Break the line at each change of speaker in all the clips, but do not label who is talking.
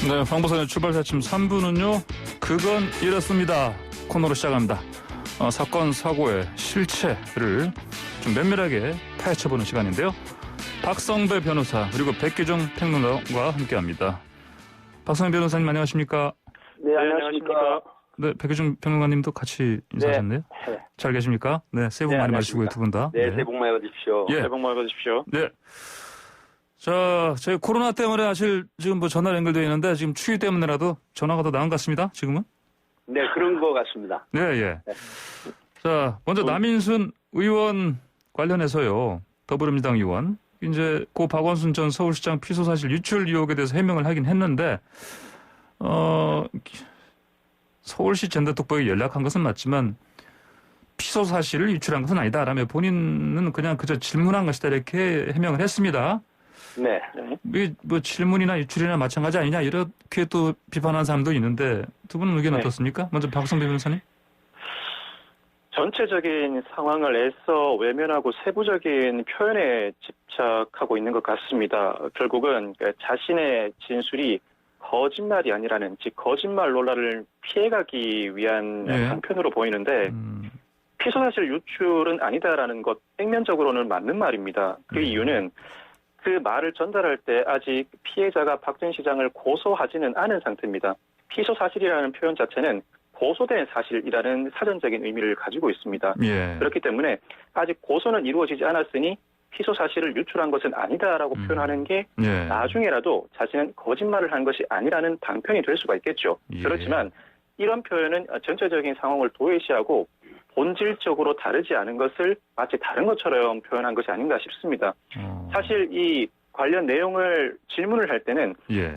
네, 황보선의 출발사침 3부는요. 그건 이렇습니다. 코너로 시작합니다. 사건, 사고의 실체를 좀 면밀하게 파헤쳐보는 시간인데요. 박성배 변호사 그리고 백기종 평론가와 함께합니다. 박성배 변호사님 안녕하십니까?
네, 안녕하십니까?
네, 백기종 평론가님도 같이 인사하셨네요.
네.
잘 계십니까? 네, 새해 복 많이 받으시고요, 두 분 다.
네, 새해 복 많이 받으십시오.
예.
새해 복 많이 받으십시오.
네. 자, 저희 코로나 때문에 사실 지금 전화 연결되어 있는데 지금 추위 때문에라도 전화가 더 나은 것 같습니다, 지금은?
네, 그런 것 같습니다.
네, 예. 네. 자, 먼저 남인순 의원 관련해서요, 더불어민주당 의원. 이제 고 박원순 전 서울시장 피소 사실 유출 의혹에 대해서 해명을 하긴 했는데, 서울시 젠더특보에 연락한 것은 맞지만, 피소 사실을 유출한 것은 아니다라며 본인은 그냥 그저 질문한 것이다 이렇게 해명을 했습니다.
네.
뭐 질문이나 유출이나 마찬가지 아니냐 이렇게 또 비판하는 사람도 있는데 두 분은 의견 어떻습니까? 먼저 박성배 변호사님.
전체적인 상황을 애써 외면하고 세부적인 표현에 집착하고 있는 것 같습니다. 결국은 자신의 진술이 거짓말이 아니라는, 즉 거짓말 논란을 피해가기 위한 방편으로 보이는데 피소사실 유출은 아니다라는 것 액면적으로는 맞는 말입니다. 그 이유는 그 말을 전달할 때 아직 피해자가 박 전 시장을 고소하지는 않은 상태입니다. 피소사실이라는 표현 자체는 고소된 사실이라는 사전적인 의미를 가지고 있습니다.
예.
그렇기 때문에 아직 고소는 이루어지지 않았으니 피소사실을 유출한 것은 아니다라고 표현하는 게 나중에라도 자신은 거짓말을 한 것이 아니라는 방편이 될 수가 있겠죠.
예.
그렇지만 이런 표현은 전체적인 상황을 도외시하고 본질적으로 다르지 않은 것을 마치 다른 것처럼 표현한 것이 아닌가 싶습니다. 사실 이 관련 내용을 질문을 할 때는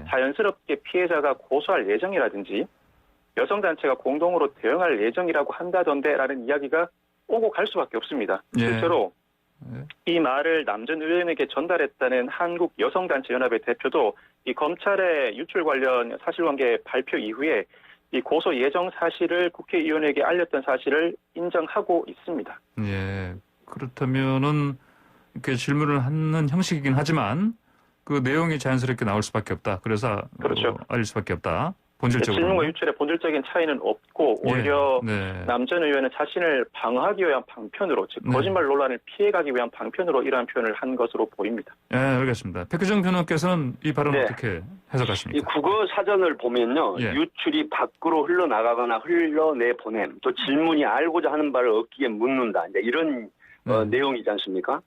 자연스럽게 피해자가 고소할 예정이라든지 여성단체가 공동으로 대응할 예정이라고 한다던데라는 이야기가 오고 갈 수밖에 없습니다. 실제로 이 말을 남 전 의원에게 전달했다는 한국여성단체연합의 대표도 이 검찰의 유출 관련 사실관계 발표 이후에 이 고소 예정 사실을 국회의원에게 알렸던 사실을 인정하고 있습니다.
예. 그렇다면은 이렇게 질문을 하는 형식이긴 하지만 그 내용이 자연스럽게 나올 수밖에 없다. 그래서
그렇죠.
알릴 수밖에 없다. 본질적으로.
질문과 유출의 본질적인 차이는 없고 오히려 남 전 의원은 자신을 방어하기 위한 방편으로, 즉 거짓말 논란을 피해가기 위한 방편으로 이러한 표현을 한 것으로 보입니다.
네, 알겠습니다. 백규정 변호사께서는 이 발언을 어떻게 해석하십니까?
이 국어 사전을 보면요. 유출이 밖으로 흘러나가거나 흘러내보냄, 또 질문이 알고자 하는 바를 얻기에 묻는다. 이제 이런 내용이지 않습니까?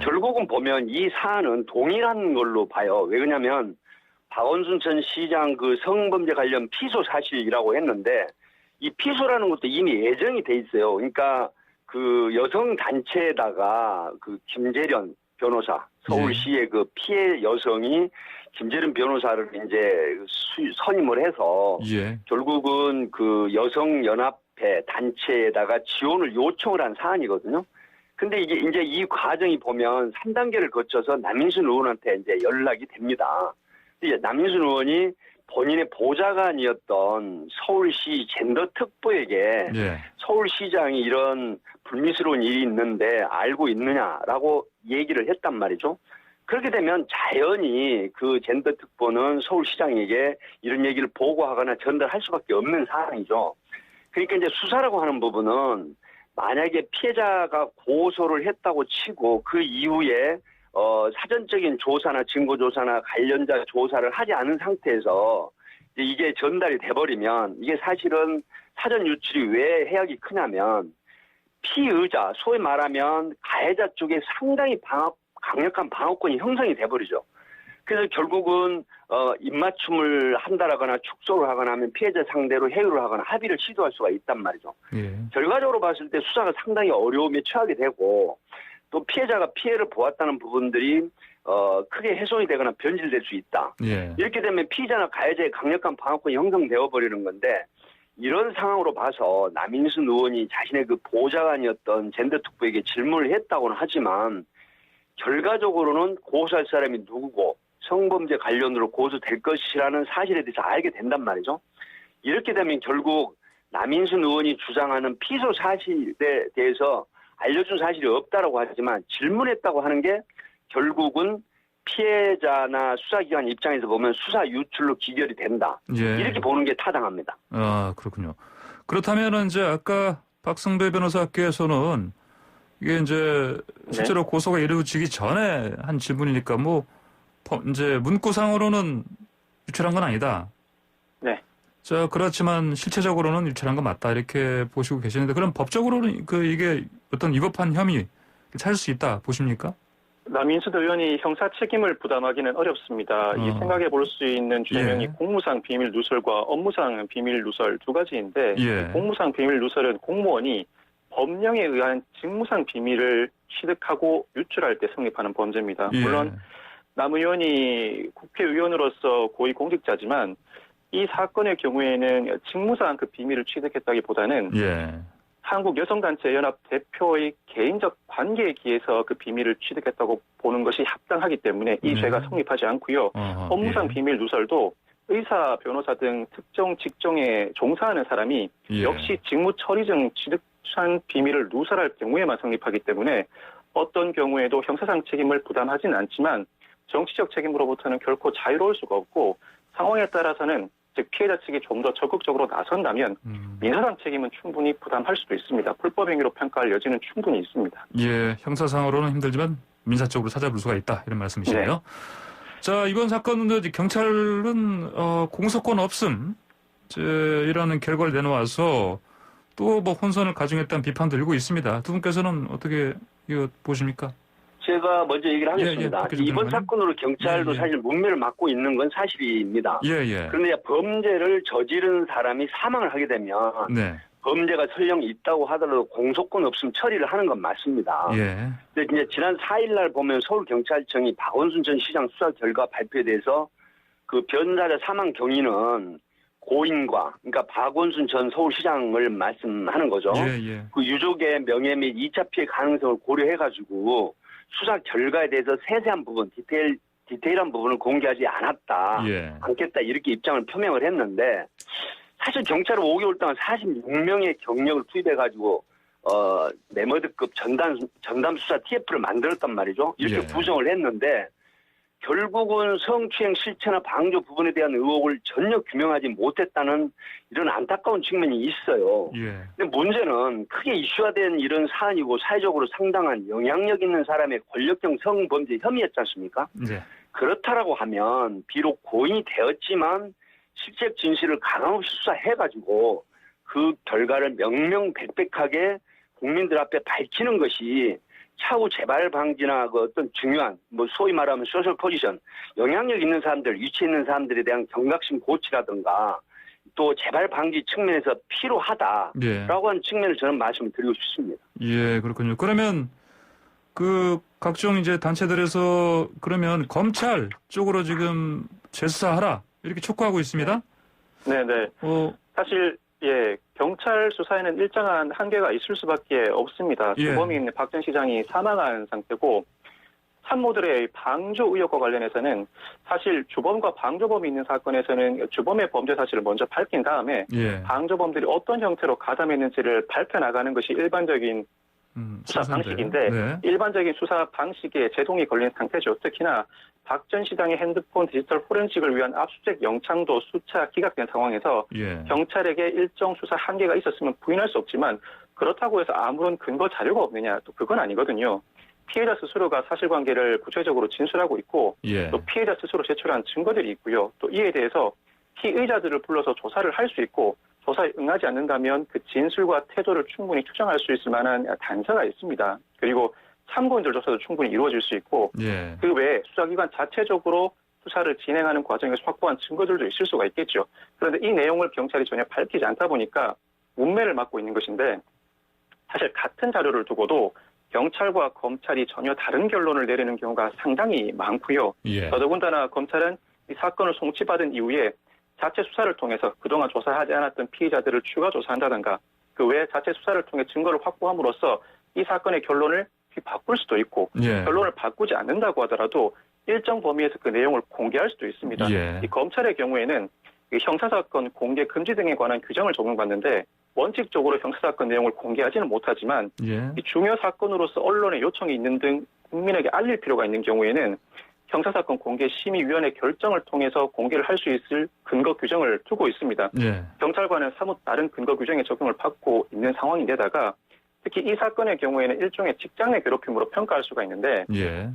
결국은 보면 이 사안은 동일한 걸로 봐요. 왜 그러냐면 박원순 전 시장 그 성범죄 관련 피소 사실이라고 했는데 이 피소라는 것도 이미 예정이 돼 있어요. 그러니까 그 여성 단체에다가 그 김재련 변호사, 서울시의 그 피해 여성이 김재련 변호사를 이제 선임을 해서 결국은 그 여성연합회 단체에다가 지원을 요청을 한 사안이거든요. 근데 이게 이제 이 과정이 보면 3단계를 거쳐서 남인순 의원한테 이제 연락이 됩니다. 남인순 의원이 본인의 보좌관이었던 서울시 젠더특보에게 서울시장이 이런 불미스러운 일이 있는데 알고 있느냐라고 얘기를 했단 말이죠. 그렇게 되면 자연히 그 젠더특보는 서울시장에게 이런 얘기를 보고하거나 전달할 수밖에 없는 상황이죠. 그러니까 이제 수사라고 하는 부분은 만약에 피해자가 고소를 했다고 치고 그 이후에 사전적인 조사나 증거조사나 관련자 조사를 하지 않은 상태에서 이게 전달이 돼버리면 이게 사실은 사전 유출이 왜 해악이 크냐면 피의자, 소위 말하면 가해자 쪽에 상당히 강력한 방어권이 형성이 돼버리죠. 그래서 결국은 입맞춤을 한다라거나 축소를 하거나 하면 피해자 상대로 해유를 하거나 합의를 시도할 수가 있단 말이죠. 결과적으로 봤을 때 수사가 상당히 어려움에 처하게 되고 또 피해자가 피해를 보았다는 부분들이 크게 훼손이 되거나 변질될 수 있다. 이렇게 되면 피의자나 가해자의 강력한 방어권이 형성되어 버리는 건데 이런 상황으로 봐서 남인순 의원이 자신의 그 보좌관이었던 젠더특보에게 질문을 했다고는 하지만 결과적으로는 고소할 사람이 누구고 성범죄 관련으로 고소될 것이라는 사실에 대해서 알게 된단 말이죠. 이렇게 되면 결국 남인순 의원이 주장하는 피소 사실에 대해서 알려준 사실이 없다라고 하지만 질문했다고 하는 게 결국은 피해자나 수사기관 입장에서 보면 수사 유출로 기결이 된다.
예.
이렇게 보는 게 타당합니다.
아, 그렇군요. 그렇다면은 이제 아까 박성배 변호사께서는 이게 이제 실제로
네.
고소가 이루어지기 전에 한 질문이니까 뭐 이제 문구상으로는 유출한 건 아니다.
네.
자, 그렇지만 실체적으로는 유출한 건 맞다 이렇게 보시고 계시는데 그럼 법적으로는 이게 어떤 위법한 혐의 찾을 수 있다 보십니까?
남인순 의원이 형사 책임을 부담하기는 어렵습니다. 이 생각해 볼 수 있는 죄명이
예.
공무상 비밀 누설과 업무상 비밀 누설 두 가지인데
예.
공무상 비밀 누설은 공무원이 법령에 의한 직무상 비밀을 취득하고 유출할 때 성립하는 범죄입니다.
예.
물론 남 의원이 국회의원으로서 고위공직자지만 이 사건의 경우에는 직무상 그 비밀을 취득했다기보다는
예.
한국여성단체연합 대표의 개인적 관계에 기해서 그 비밀을 취득했다고 보는 것이 합당하기 때문에 이 죄가 성립하지 않고요. 업무상
예.
비밀 누설도 의사, 변호사 등 특정 직종에 종사하는 사람이
예.
역시 직무 처리 중 취득한 비밀을 누설할 경우에만 성립하기 때문에 어떤 경우에도 형사상 책임을 부담하지는 않지만 정치적 책임으로부터는 결코 자유로울 수가 없고 상황에 따라서는 즉 피해자 측이 좀 더 적극적으로 나선다면 민사상 책임은 충분히 부담할 수도 있습니다. 불법 행위로 평가할 여지는 충분히 있습니다.
예, 형사상으로는 힘들지만 민사적으로 찾아볼 수가 있다 이런 말씀이시네요. 네. 자, 이번 사건은 경찰은 공소권 없음 이라는 결과를 내놓아서 또 뭐 혼선을 가중했다는 비판도 일고 있습니다. 두 분께서는 어떻게 이거 보십니까?
제가 먼저 얘기를 하겠습니다.
예, 예,
이번 사건으로 경찰도 사실 문매를 맡고 있는 건 사실입니다.
예.
그런데 범죄를 저지른 사람이 사망을 하게 되면
네.
범죄가 설령 있다고 하더라도 공소권 없음 처리를 하는 건 맞습니다.
예.
근데 이제 지난 4일 날 보면 서울경찰청이 박원순 전 시장 수사 결과 발표에 대해서 그 변사자 사망 경위는 고인과 그러니까 박원순 전 서울시장을 말씀하는 거죠.
예.
그 유족의 명예 및 2차 피해 가능성을 고려해가지고 수사 결과에 대해서 세세한 부분, 디테일한 부분을 공개하지 않겠다 이렇게 입장을 표명을 했는데 사실 경찰은 5개월 동안 46명의 경력을 투입해가지고 네머드급 전담 수사 TF를 만들었단 말이죠. 이렇게 구성을 했는데 결국은 성추행 실체나 방조 부분에 대한 의혹을 전혀 규명하지 못했다는 이런 안타까운 측면이 있어요. 근데 문제는 크게 이슈화된 이런 사안이고 사회적으로 상당한 영향력 있는 사람의 권력형 성범죄 혐의였지 않습니까? 그렇다라고 하면 비록 고인이 되었지만 실제 진실을 가감없이 수사해가지고 그 결과를 명명백백하게 국민들 앞에 밝히는 것이 차후 재발 방지나 그 어떤 중요한 뭐 소위 말하면 소셜 포지션 영향력 있는 사람들 위치에 있는 사람들에 대한 경각심 고치라든가 또 재발 방지 측면에서 필요하다라고 하는 측면을 저는 말씀을 드리고 싶습니다.
예, 그렇군요. 그러면 그 각종 이제 단체들에서 그러면 검찰 쪽으로 지금 재수사하라 이렇게 촉구하고 있습니다.
네네. 사실 경찰 수사에는 일정한 한계가 있을 수밖에 없습니다. 주범인 박 전 시장이 사망한 상태고 참모들의 방조 의혹과 관련해서는 사실 주범과 방조범이 있는 사건에서는 주범의 범죄 사실을 먼저 밝힌 다음에 방조범들이 어떤 형태로 가담했는지를 밝혀나가는 것이 일반적인 수사 방식인데 일반적인 수사 방식에 제동이 걸린 상태죠. 특히나 박 전 시장의 핸드폰 디지털 포렌식을 위한 압수수색 영장도 수차 기각된 상황에서 경찰에게 일정 수사 한계가 있었으면 부인할 수 없지만 그렇다고 해서 아무런 근거 자료가 없느냐 또 그건 아니거든요. 피해자 스스로가 사실관계를 구체적으로 진술하고 있고 또 피해자 스스로 제출한 증거들이 있고요. 또 이에 대해서 피의자들을 불러서 조사를 할 수 있고 조사에 응하지 않는다면 그 진술과 태도를 충분히 추정할 수 있을 만한 단서가 있습니다. 그리고 참고인들 조사도 충분히 이루어질 수 있고 그 외에 수사기관 자체적으로 수사를 진행하는 과정에서 확보한 증거들도 있을 수가 있겠죠. 그런데 이 내용을 경찰이 전혀 밝히지 않다 보니까 문매를 맡고 있는 것인데 사실 같은 자료를 두고도 경찰과 검찰이 전혀 다른 결론을 내리는 경우가 상당히 많고요. 더더군다나 검찰은 이 사건을 송치받은 이후에 자체 수사를 통해서 그동안 조사하지 않았던 피의자들을 추가 조사한다든가 그 외에 자체 수사를 통해 증거를 확보함으로써 이 사건의 결론을 바꿀 수도 있고 결론을 바꾸지 않는다고 하더라도 일정 범위에서 그 내용을 공개할 수도 있습니다. 이 검찰의 경우에는 이 형사사건 공개 금지 등에 관한 규정을 적용받는데 원칙적으로 형사사건 내용을 공개하지는 못하지만 이 중요 사건으로서 언론의 요청이 있는 등 국민에게 알릴 필요가 있는 경우에는 형사사건 공개심의위원회 결정을 통해서 공개를 할 수 있을 근거 규정을 두고 있습니다.
예.
경찰관은 사뭇 다른 근거 규정의 적용을 받고 있는 상황인데다가 특히 이 사건의 경우에는 일종의 직장 내 괴롭힘으로 평가할 수가 있는데
예.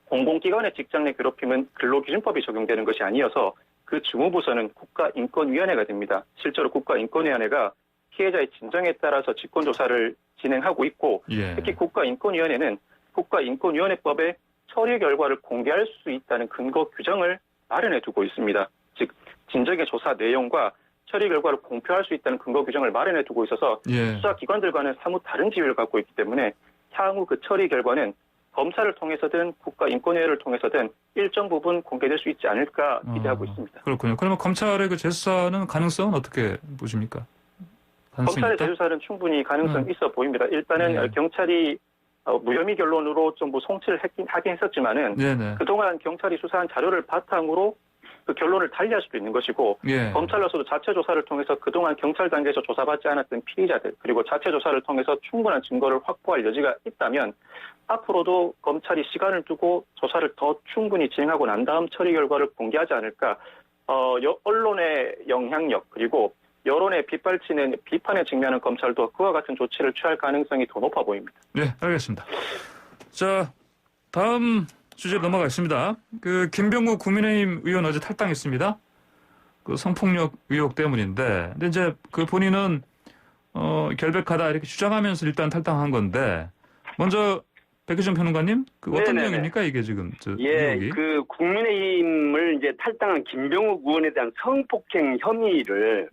공공기관의 직장 내 괴롭힘은 근로기준법이 적용되는 것이 아니어서 그 주무부서는 국가인권위원회가 됩니다. 실제로 국가인권위원회가 피해자의 진정에 따라서 직권조사를 진행하고 있고
예.
특히 국가인권위원회는 국가인권위원회법에 처리 결과를 공개할 수 있다는 근거 규정을 마련해 두고 있습니다. 즉 진정의 조사 내용과 처리 결과를 공표할 수 있다는 근거 규정을 마련해 두고 있어서
예.
수사기관들과는 사뭇 다른 지위를 갖고 있기 때문에 향후 그 처리 결과는 검사를 통해서든 국가인권위원회를 통해서든 일정 부분 공개될 수 있지 않을까 기대하고 있습니다.
그렇군요. 그러면 검찰의 그 재수사는 가능성은 어떻게 보십니까?
검찰의 재수사는 충분히 가능성이 있어 보입니다. 일단은 경찰이 무혐의 결론으로 좀 송치를 하긴 했었지만은
네네.
그동안 경찰이 수사한 자료를 바탕으로 그 결론을 달리할 수도 있는 것이고 검찰로서도 자체 조사를 통해서 그동안 경찰 단계에서 조사받지 않았던 피의자들 그리고 자체 조사를 통해서 충분한 증거를 확보할 여지가 있다면 앞으로도 검찰이 시간을 두고 조사를 더 충분히 진행하고 난 다음 처리 결과를 공개하지 않을까. 언론의 영향력 그리고 여론에 빗발치는 비판에 직면한 검찰도 그와 같은 조치를 취할 가능성이 더 높아 보입니다.
네, 알겠습니다. 자, 다음 주제 넘어가겠습니다. 그 김병국 국민의힘 의원 어제 탈당했습니다. 그 성폭력 의혹 때문인데, 근데 이제 그 본인은 결백하다 이렇게 주장하면서 일단 탈당한 건데, 먼저 백혜점 평론가님, 그 어떤 내용입니까 이게 지금? 의혹이?
그 국민의힘을 이제 탈당한 김병욱 의원에 대한 성폭행 혐의를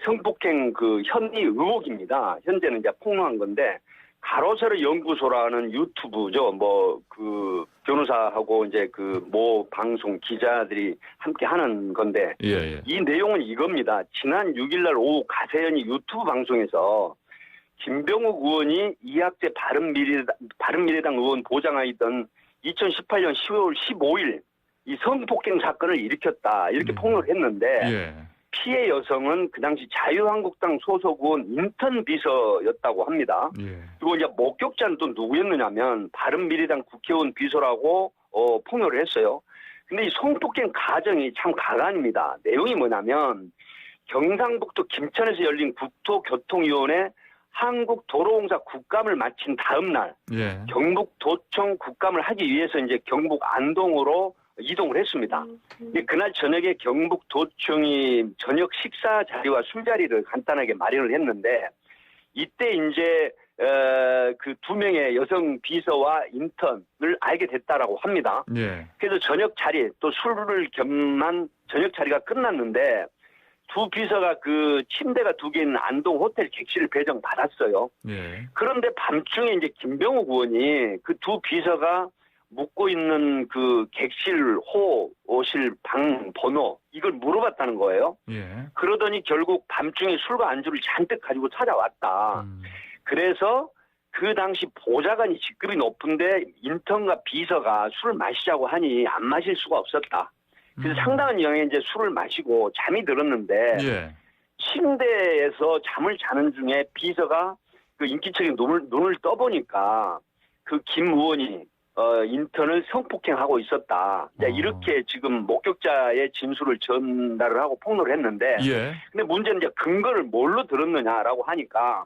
성폭행 그 혐의 의혹입니다. 현재는 이제 폭로한 건데 가로세로 연구소라는 유튜브죠. 뭐 그 변호사하고 이제 그 모 방송 기자들이 함께 하는 건데 이 내용은 이겁니다. 지난 6일날 오후 가세연이 유튜브 방송에서 김병욱 의원이 이학재 바른미래당 의원 보좌관이던 2018년 10월 15일 이 성폭행 사건을 일으켰다 이렇게 폭로를 했는데 피해 여성은 그 당시 자유한국당 소속 의원 인턴 비서였다고 합니다. 그리고 이제 목격자는 또 누구였느냐면 바른미래당 국회의원 비서라고 폭로를 했어요. 근데 이 성폭행 가정이 참 가관입니다. 내용이 뭐냐면 경상북도 김천에서 열린 국토교통위원회 한국도로공사 국감을 마친 다음 날 경북도청 국감을 하기 위해서 이제 경북 안동으로 이동을 했습니다. 그날 저녁에 경북도청이 저녁 식사 자리와 술자리를 간단하게 마련을 했는데 이때 이제 그 두 명의 여성 비서와 인턴을 알게 됐다라고 합니다. 그래서 저녁 자리 또 술을 겸한 저녁 자리가 끝났는데 두 비서가 그 침대가 두 개 있는 안동 호텔 객실을 배정받았어요. 그런데 밤중에 이제 김병욱 의원이 그 두 비서가 묵고 있는 그 객실 호실 방 번호 이걸 물어봤다는 거예요. 그러더니 결국 밤중에 술과 안주를 잔뜩 가지고 찾아왔다. 그래서 그 당시 보좌관이 직급이 높은데 인턴과 비서가 술을 마시자고 하니 안 마실 수가 없었다. 그래서 상당한 양의 이제 술을 마시고 잠이 들었는데 침대에서 잠을 자는 중에 비서가 그 인기척인 눈을 떠보니까 그 김 의원이 인턴을 성폭행하고 있었다. 이렇게 지금 목격자의 진술을 전달을 하고 폭로를 했는데 근데 문제는 이제 근거를 뭘로 들었느냐라고 하니까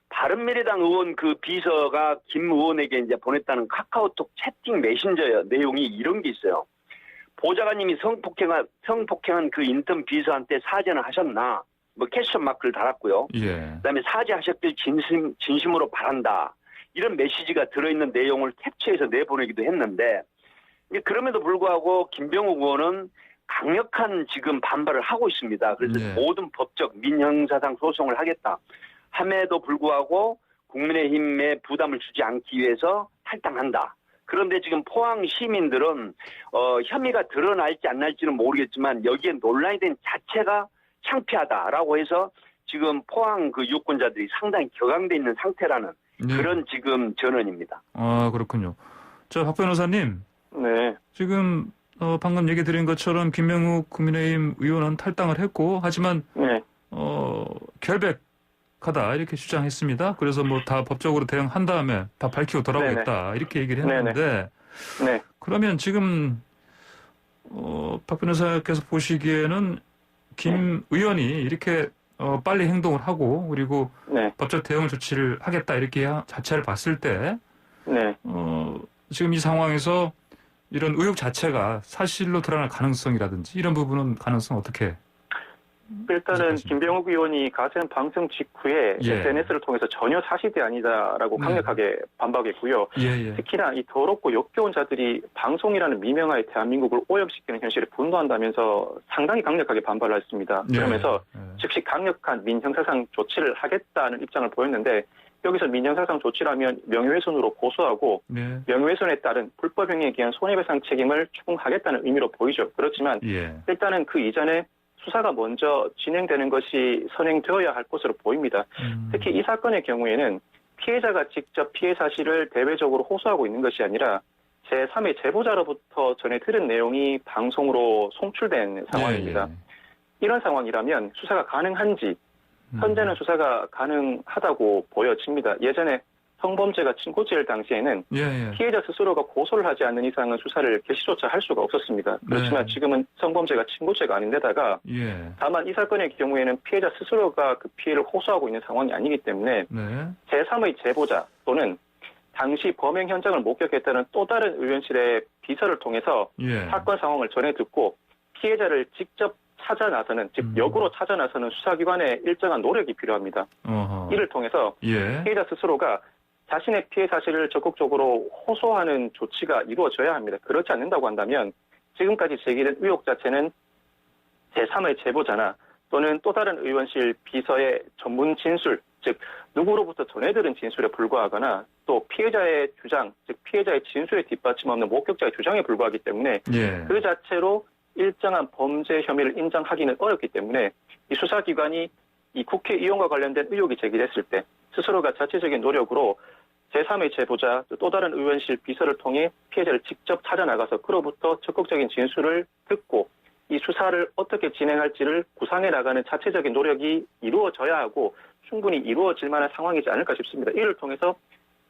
바른미래당 의원 그 비서가 김 의원에게 이제 보냈다는 카카오톡 채팅 메신저 내용이 이런 게 있어요. 보좌관님이 성폭행한 그 인턴 비서한테 사죄는 하셨나? 뭐 캐션 마크를 달았고요. 그다음에 사죄하셨길 진심으로 바란다. 이런 메시지가 들어있는 내용을 캡처해서 내보내기도 했는데 그럼에도 불구하고 김병욱 의원은 강력한 지금 반발을 하고 있습니다. 그래서 모든 법적 민형사상 소송을 하겠다. 함에도 불구하고 국민의힘에 부담을 주지 않기 위해서 탈당한다. 그런데 지금 포항 시민들은 혐의가 드러날지 안 날지는 모르겠지만 여기에 논란이 된 자체가 창피하다라고 해서 지금 포항 그 유권자들이 상당히 격앙돼 있는 상태라는 그런 지금 전언입니다.
아 그렇군요. 자, 박 변호사님. 지금 방금 얘기 드린 것처럼 김병욱 국민의힘 의원은 탈당을 했고 하지만 결백하다 이렇게 주장했습니다. 그래서 뭐 다 법적으로 대응한 다음에 다 밝히고 돌아오겠다 이렇게 얘기를 했는데 그러면 지금 박 변호사께서 보시기에는 김 의원이 이렇게 빨리 행동을 하고 그리고
네.
법적 대응 조치를 하겠다 이렇게 자체를 봤을 때
네.
지금 이 상황에서 이런 의혹 자체가 사실로 드러날 가능성이라든지 이런 부분은 가능성 어떻게?
일단은 김병욱 의원이 가세현 방송 직후에
예.
SNS를 통해서 전혀 사실이 아니다라고
네.
강력하게 반박했고요.
예.
특히나 이 더럽고 역겨운 자들이 방송이라는 미명하에 대한민국을 오염시키는 현실에 분노한다면서 상당히 강력하게 반발을 했습니다. 그러면서 즉시 강력한 민형사상 조치를 하겠다는 입장을 보였는데 여기서 민형사상 조치라면 명예훼손으로 고소하고 명예훼손에 따른 불법 행위에 기한 손해배상 책임을 추궁하겠다는 의미로 보이죠. 그렇지만 일단은 그 이전에 수사가 먼저 진행되는 것이 선행되어야 할 것으로 보입니다. 특히 이 사건의 경우에는 피해자가 직접 피해 사실을 대외적으로 호소하고 있는 것이 아니라 제3의 제보자로부터 전해 들은 내용이 방송으로 송출된 상황입니다. 이런 상황이라면 수사가 가능한지 현재는 수사가 가능하다고 보여집니다. 예전에 성범죄가 친고죄일 당시에는 피해자 스스로가 고소를 하지 않는 이상은 수사를 개시조차 할 수가 없었습니다. 그렇지만 지금은 성범죄가 친고죄가 아닌데다가 다만 이 사건의 경우에는 피해자 스스로가 그 피해를 호소하고 있는 상황이 아니기 때문에 제3의 제보자 또는 당시 범행 현장을 목격했다는 또 다른 의원실의 비서를 통해서 사건 상황을 전해 듣고 피해자를 직접 찾아 나서는, 즉 역으로 찾아 나서는 수사기관의 일정한 노력이 필요합니다. 이를 통해서 피해자 스스로가 자신의 피해 사실을 적극적으로 호소하는 조치가 이루어져야 합니다. 그렇지 않는다고 한다면 지금까지 제기된 의혹 자체는 제3의 제보자나 또는 또 다른 의원실 비서의 전문 진술, 즉 누구로부터 전해들은 진술에 불과하거나 또 피해자의 주장, 즉 피해자의 진술에 뒷받침 없는 목격자의 주장에 불과하기 때문에 그 자체로 일정한 범죄 혐의를 인정하기는 어렵기 때문에 이 수사기관이 이 국회의원과 관련된 의혹이 제기됐을 때 스스로가 자체적인 노력으로 제3의 제보자, 또 다른 의원실 비서를 통해 피해자를 직접 찾아 나가서 그로부터 적극적인 진술을 듣고 이 수사를 어떻게 진행할지를 구상해 나가는 자체적인 노력이 이루어져야 하고 충분히 이루어질 만한 상황이지 않을까 싶습니다. 이를 통해서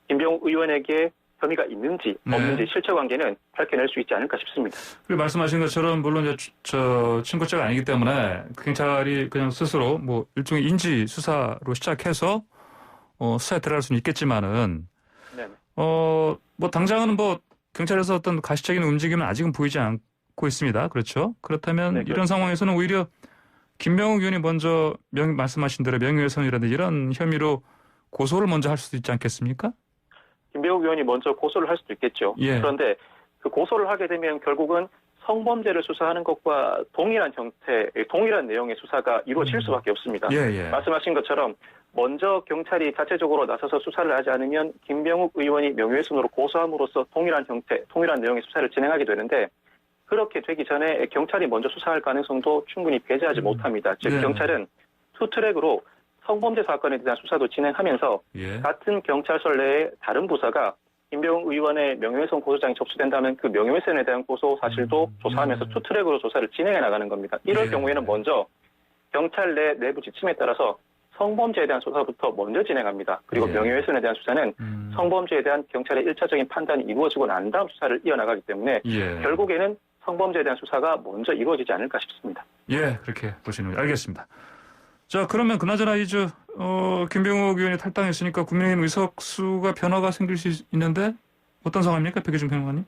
김병욱 의원에게 혐의가 있는지 없는지 실체 관계는 밝혀낼 수 있지 않을까 싶습니다.
그리고 말씀하신 것처럼 물론 이제 친고죄가 아니기 때문에 경찰이 그냥 스스로 뭐 일종의 인지 수사로 시작해서 수사에 들어갈 수는 있겠지만은 뭐 당장은 뭐 경찰에서 어떤 가시적인 움직임은 아직은 보이지 않고 있습니다. 그렇죠? 그렇다면 이런 상황에서는 오히려 김병욱 의원이 먼저 말씀하신 대로 명예훼손이라든지 이런 혐의로 고소를 먼저 할 수도 있지 않겠습니까?
김병욱 의원이 먼저 고소를 할 수도 있겠죠. 그런데 그 고소를 하게 되면 결국은 성범죄를 수사하는 것과 동일한 형태, 동일한 내용의 수사가 이루어질 수밖에 없습니다. 말씀하신 것처럼 먼저 경찰이 자체적으로 나서서 수사를 하지 않으면 김병욱 의원이 명예훼손으로 고소함으로써 동일한 형태, 동일한 내용의 수사를 진행하게 되는데 그렇게 되기 전에 경찰이 먼저 수사할 가능성도 충분히 배제하지 못합니다. 즉 경찰은 투트랙으로 성범죄 사건에 대한 수사도 진행하면서 같은 경찰서 내에 다른 부서가 김병욱 의원의 명예훼손 고소장이 접수된다면 그 명예훼손에 대한 고소 사실도 조사하면서 투트랙으로 조사를 진행해 나가는 겁니다. 이럴 경우에는 먼저 경찰 내 내부 지침에 따라서 성범죄에 대한 수사부터 먼저 진행합니다. 그리고 명예훼손에 대한 수사는 성범죄에 대한 경찰의 1차적인 판단이 이루어지고 난 다음 수사를 이어나가기 때문에 결국에는 성범죄에 대한 수사가 먼저 이루어지지 않을까 싶습니다.
그렇게 보시는 거예요. 알겠습니다. 자, 그러면 그나저나 이제 김병욱 의원이 탈당했으니까 국민의힘 의석수가 변화가 생길 수 있는데 어떤 상황입니까? 백혜준 평론가님?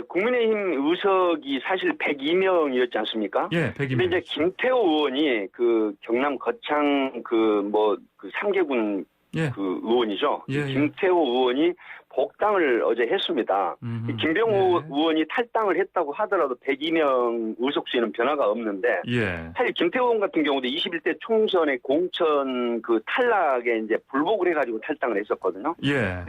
국민의힘 의석이 사실 102명이었지 않습니까?
102명.
근데 이제 김태호 의원이 그 경남 거창 그 3개군 그 의원이죠. 김태호 의원이 복당을 어제 했습니다. 김병욱 의원이 탈당을 했다고 하더라도 102명 의석수에는 변화가 없는데 사실 김태호 의원 같은 경우도 21대 총선의 공천 그 탈락에 이제 불복을 해가지고 탈당을 했었거든요.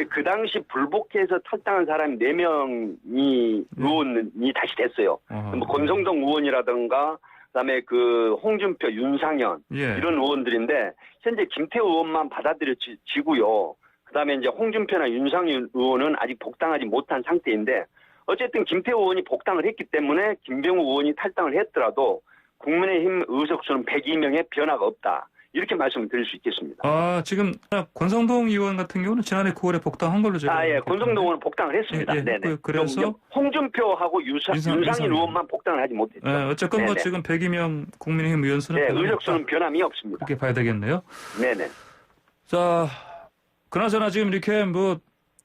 그 당시 불복해서 탈당한 사람이 4명이 의원이 다시 됐어요. 뭐 권성동 의원이라든가 그다음에 그 홍준표, 윤상현 이런 의원들인데 현재 김태호 의원만 받아들여지고요. 그다음에 이제 홍준표나 윤상현 의원은 아직 복당하지 못한 상태인데 어쨌든 김태호 의원이 복당을 했기 때문에 김병욱 의원이 탈당을 했더라도 국민의힘 의석수는 102명의 변화가 없다. 이렇게 말씀을 드릴 수 있겠습니다.
지금 권성동 의원 같은 경우는 지난해 9월에 복당한 걸로 제가.
예, 권성동 의원은 복당을 했습니다. 네네.
그래서
홍준표하고 윤상인 의원만 복당을 하지 못했죠.
어쨌건
네네.
뭐 지금 102명 국민의힘 의원 수는
의석수는 변함이 없습니다.
그렇게 봐야 되겠네요.
네네.
자, 그나저나 지금 이렇게 뭐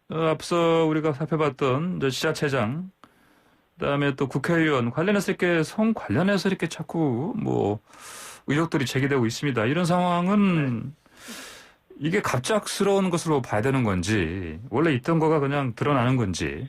앞서 우리가 살펴봤던 지자체장, 그다음에 또 국회의원 관련해서 이렇게 성 관련해서 이렇게 자꾸 뭐 의혹들이 제기되고 있습니다. 이런 상황은 이게 갑작스러운 것으로 봐야 되는 건지 원래 있던 거가 그냥 드러나는 건지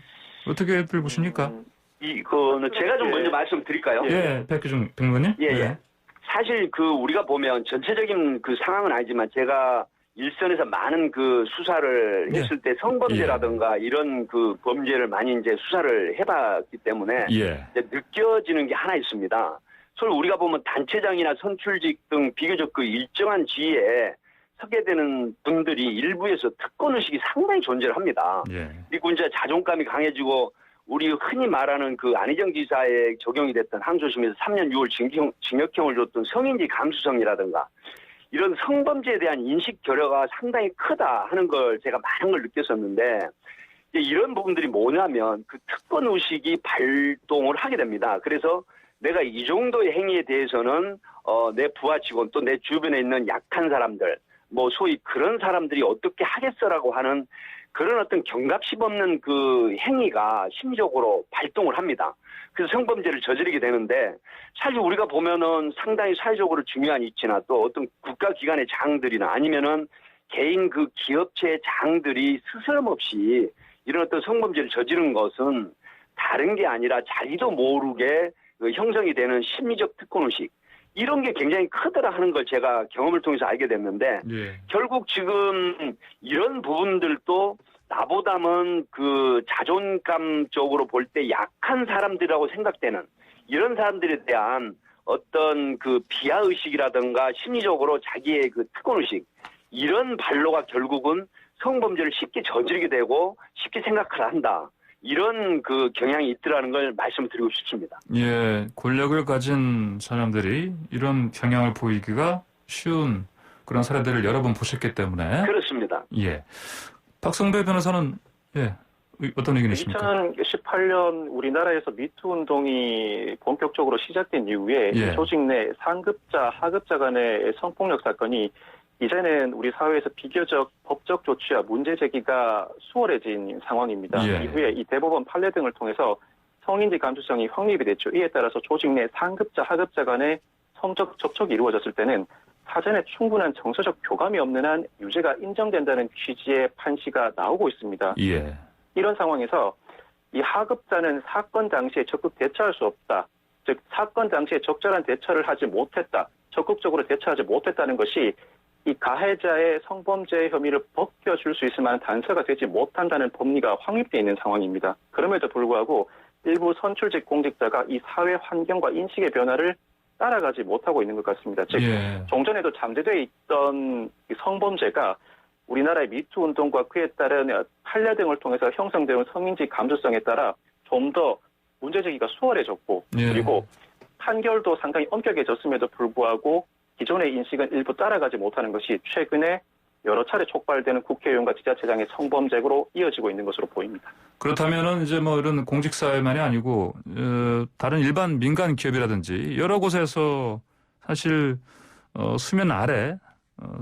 어떻게들 보십니까?
이거는 제가 좀 먼저 말씀드릴까요?
예, 백규중 평론가님.
예. 사실 우리가 보면 전체적인 상황은 아니지만 제가 일선에서 많은 수사를 했을 때 성범죄라든가 이런 범죄를 많이 이제 수사를 해봤기 때문에 이제 느껴지는 게 하나 있습니다. 서로 우리가 보면 단체장이나 선출직 등 비교적 일정한 지위에 서게 되는 분들이 일부에서 특권의식이 상당히 존재를 합니다. 그리고 이제 자존감이 강해지고 우리 흔히 말하는 안희정 지사에 적용이 됐던 항소심에서 3년 6월 징역형을 줬던 성인지 감수성이라든가 이런 성범죄에 대한 인식 결여가 상당히 크다 하는 걸 제가 많은 걸 느꼈었는데 이런 부분들이 뭐냐면 특권의식이 발동을 하게 됩니다. 그래서 내가 이 정도의 행위에 대해서는 내 부하 직원 또 내 주변에 있는 약한 사람들 뭐 소위 그런 사람들이 어떻게 하겠어라고 하는 그런 어떤 경각심 없는 행위가 심리적으로 발동을 합니다. 그래서 성범죄를 저지르게 되는데 사실 우리가 보면은 상당히 사회적으로 중요한 이치나 또 어떤 국가기관의 장들이나 아니면은 개인 기업체의 장들이 스스럼없이 이런 어떤 성범죄를 저지른 것은 다른 게 아니라 자기도 모르게 형성이 되는 심리적 특권의식 이런 게 굉장히 크더라 하는 걸 제가 경험을 통해서 알게 됐는데 결국 지금 이런 부분들도 나보다는 자존감적으로 볼 때 약한 사람들이라고 생각되는 이런 사람들에 대한 어떤 비하의식이라든가 심리적으로 자기의 특권의식 이런 발로가 결국은 성범죄를 쉽게 저지르게 되고 쉽게 생각을 한다. 이런 경향이 있더라는 걸 말씀드리고 싶습니다.
예, 권력을 가진 사람들이 이런 경향을 보이기가 쉬운 그런 사례들을 여러 번 보셨기 때문에.
그렇습니다.
예. 박성배 변호사는 어떤 의견이십니까?
2018년 우리나라에서 미투 운동이 본격적으로 시작된 이후에 조직 내 상급자, 하급자 간의 성폭력 사건이 이제는 우리 사회에서 비교적 법적 조치와 문제 제기가 수월해진 상황입니다. 이후에 이 대법원 판례 등을 통해서 성인지 감수성이 확립이 됐죠. 이에 따라서 조직 내 상급자, 하급자 간의 성적 접촉이 이루어졌을 때는 사전에 충분한 정서적 교감이 없는 한 유죄가 인정된다는 취지의 판시가 나오고 있습니다. 이런 상황에서 이 하급자는 사건 당시에 적극 대처할 수 없다. 즉 사건 당시에 적절한 대처를 하지 못했다. 적극적으로 대처하지 못했다는 것이 이 가해자의 성범죄 혐의를 벗겨줄 수 있을 만한 단서가 되지 못한다는 법리가 확립되어 있는 상황입니다. 그럼에도 불구하고 일부 선출직 공직자가 이 사회 환경과 인식의 변화를 따라가지 못하고 있는 것 같습니다. 즉 종전에도 잠재되어 있던 성범죄가 우리나라의 미투 운동과 그에 따른 판례 등을 통해서 형성되는 성인지 감수성에 따라 좀 더 문제 제기가 수월해졌고 그리고 판결도 상당히 엄격해졌음에도 불구하고 기존의 인식은 일부 따라가지 못하는 것이 최근에 여러 차례 촉발되는 국회의원과 지자체장의 성범죄로 이어지고 있는 것으로 보입니다.
그렇다면은 이제 뭐 이런 공직사회만이 아니고 다른 일반 민간 기업이라든지 여러 곳에서 사실 수면 아래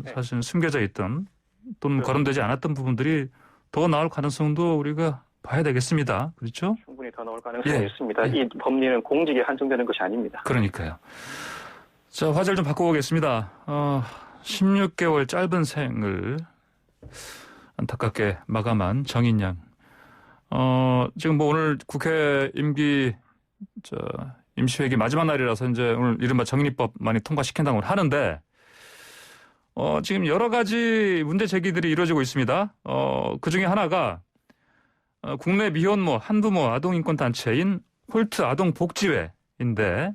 사실 숨겨져 있던 또는 거론되지 않았던 부분들이 더 나올 가능성도 우리가 봐야 되겠습니다. 그렇죠?
충분히 더 나올 가능성이 있습니다. 이 법리는 공직에 한정되는 것이 아닙니다.
그러니까요. 자, 화제를 좀 바꿔보겠습니다. 16개월 짧은 생을 안타깝게 마감한 정인양. 지금 뭐 오늘 국회 임시회기 마지막 날이라서 이제 오늘 이른바 정인이법 많이 통과시킨다고 하는데, 지금 여러 가지 문제 제기들이 이루어지고 있습니다. 그 중에 하나가, 국내 미혼모, 한부모 아동인권단체인 홀트 아동복지회인데,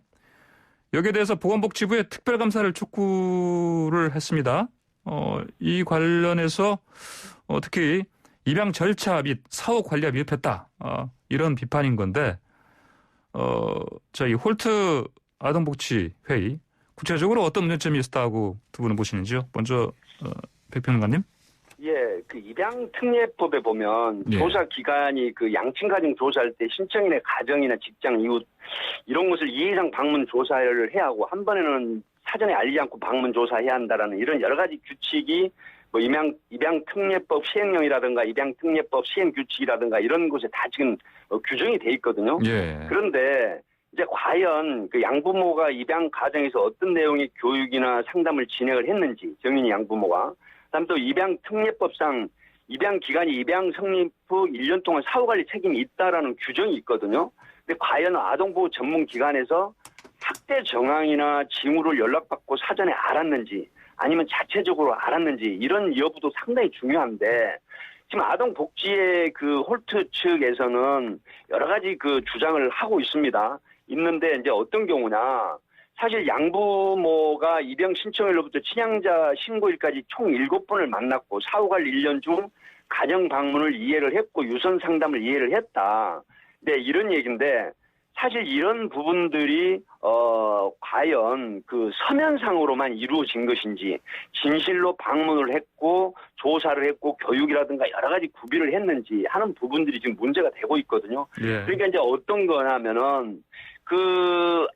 여기에 대해서 보건복지부에 특별감사를 촉구를 했습니다. 이 관련해서 특히 입양 절차 및 사후 관리가 미흡했다. 이런 비판인 건데 저희 홀트 아동복지회의 구체적으로 어떤 문제점이 있었다고 두 분은 보시는지요? 먼저 백평론가님.
예, 그 입양특례법에 보면
예.
조사 기간이 그 양親가정 조사할 때 신청인의 가정이나 직장, 이웃 이런 것을 2회 이상 방문 조사를 해야 하고 한 번에는 사전에 알리지 않고 방문 조사해야 한다라는 이런 여러 가지 규칙이 뭐 입양특례법 시행령이라든가 입양특례법 시행규칙이라든가 이런 곳에 다 지금 규정이 돼 있거든요.
예.
그런데 이제 과연 그 양부모가 입양 가정에서 어떤 내용의 교육이나 상담을 진행을 했는지 정인이 양부모가 그다음 또 입양특례법상 입양 기간이 입양 성립 후 1년 동안 사후관리 책임이 있다라는 규정이 있거든요. 근데 과연 아동보호 전문기관에서 학대 정황이나 징후를 연락받고 사전에 알았는지 아니면 자체적으로 알았는지 이런 여부도 상당히 중요한데 지금 아동복지의 그 홀트 측에서는 여러 가지 그 주장을 하고 있습니다. 있는데 이제 어떤 경우냐. 사실 양부모가 입양 신청일로부터 친양자 신고일까지 총 7번을 만났고 사후관리 1년 중 가정 방문을 이해를 했고 유선 상담을 이해를 했다. 네, 이런 얘기인데 사실 이런 부분들이 과연 그 서면상으로만 이루어진 것인지 진실로 방문을 했고 조사를 했고 교육이라든가 여러 가지 구비를 했는지 하는 부분들이 지금 문제가 되고 있거든요.
예.
그러니까 이제 어떤 거냐면은 그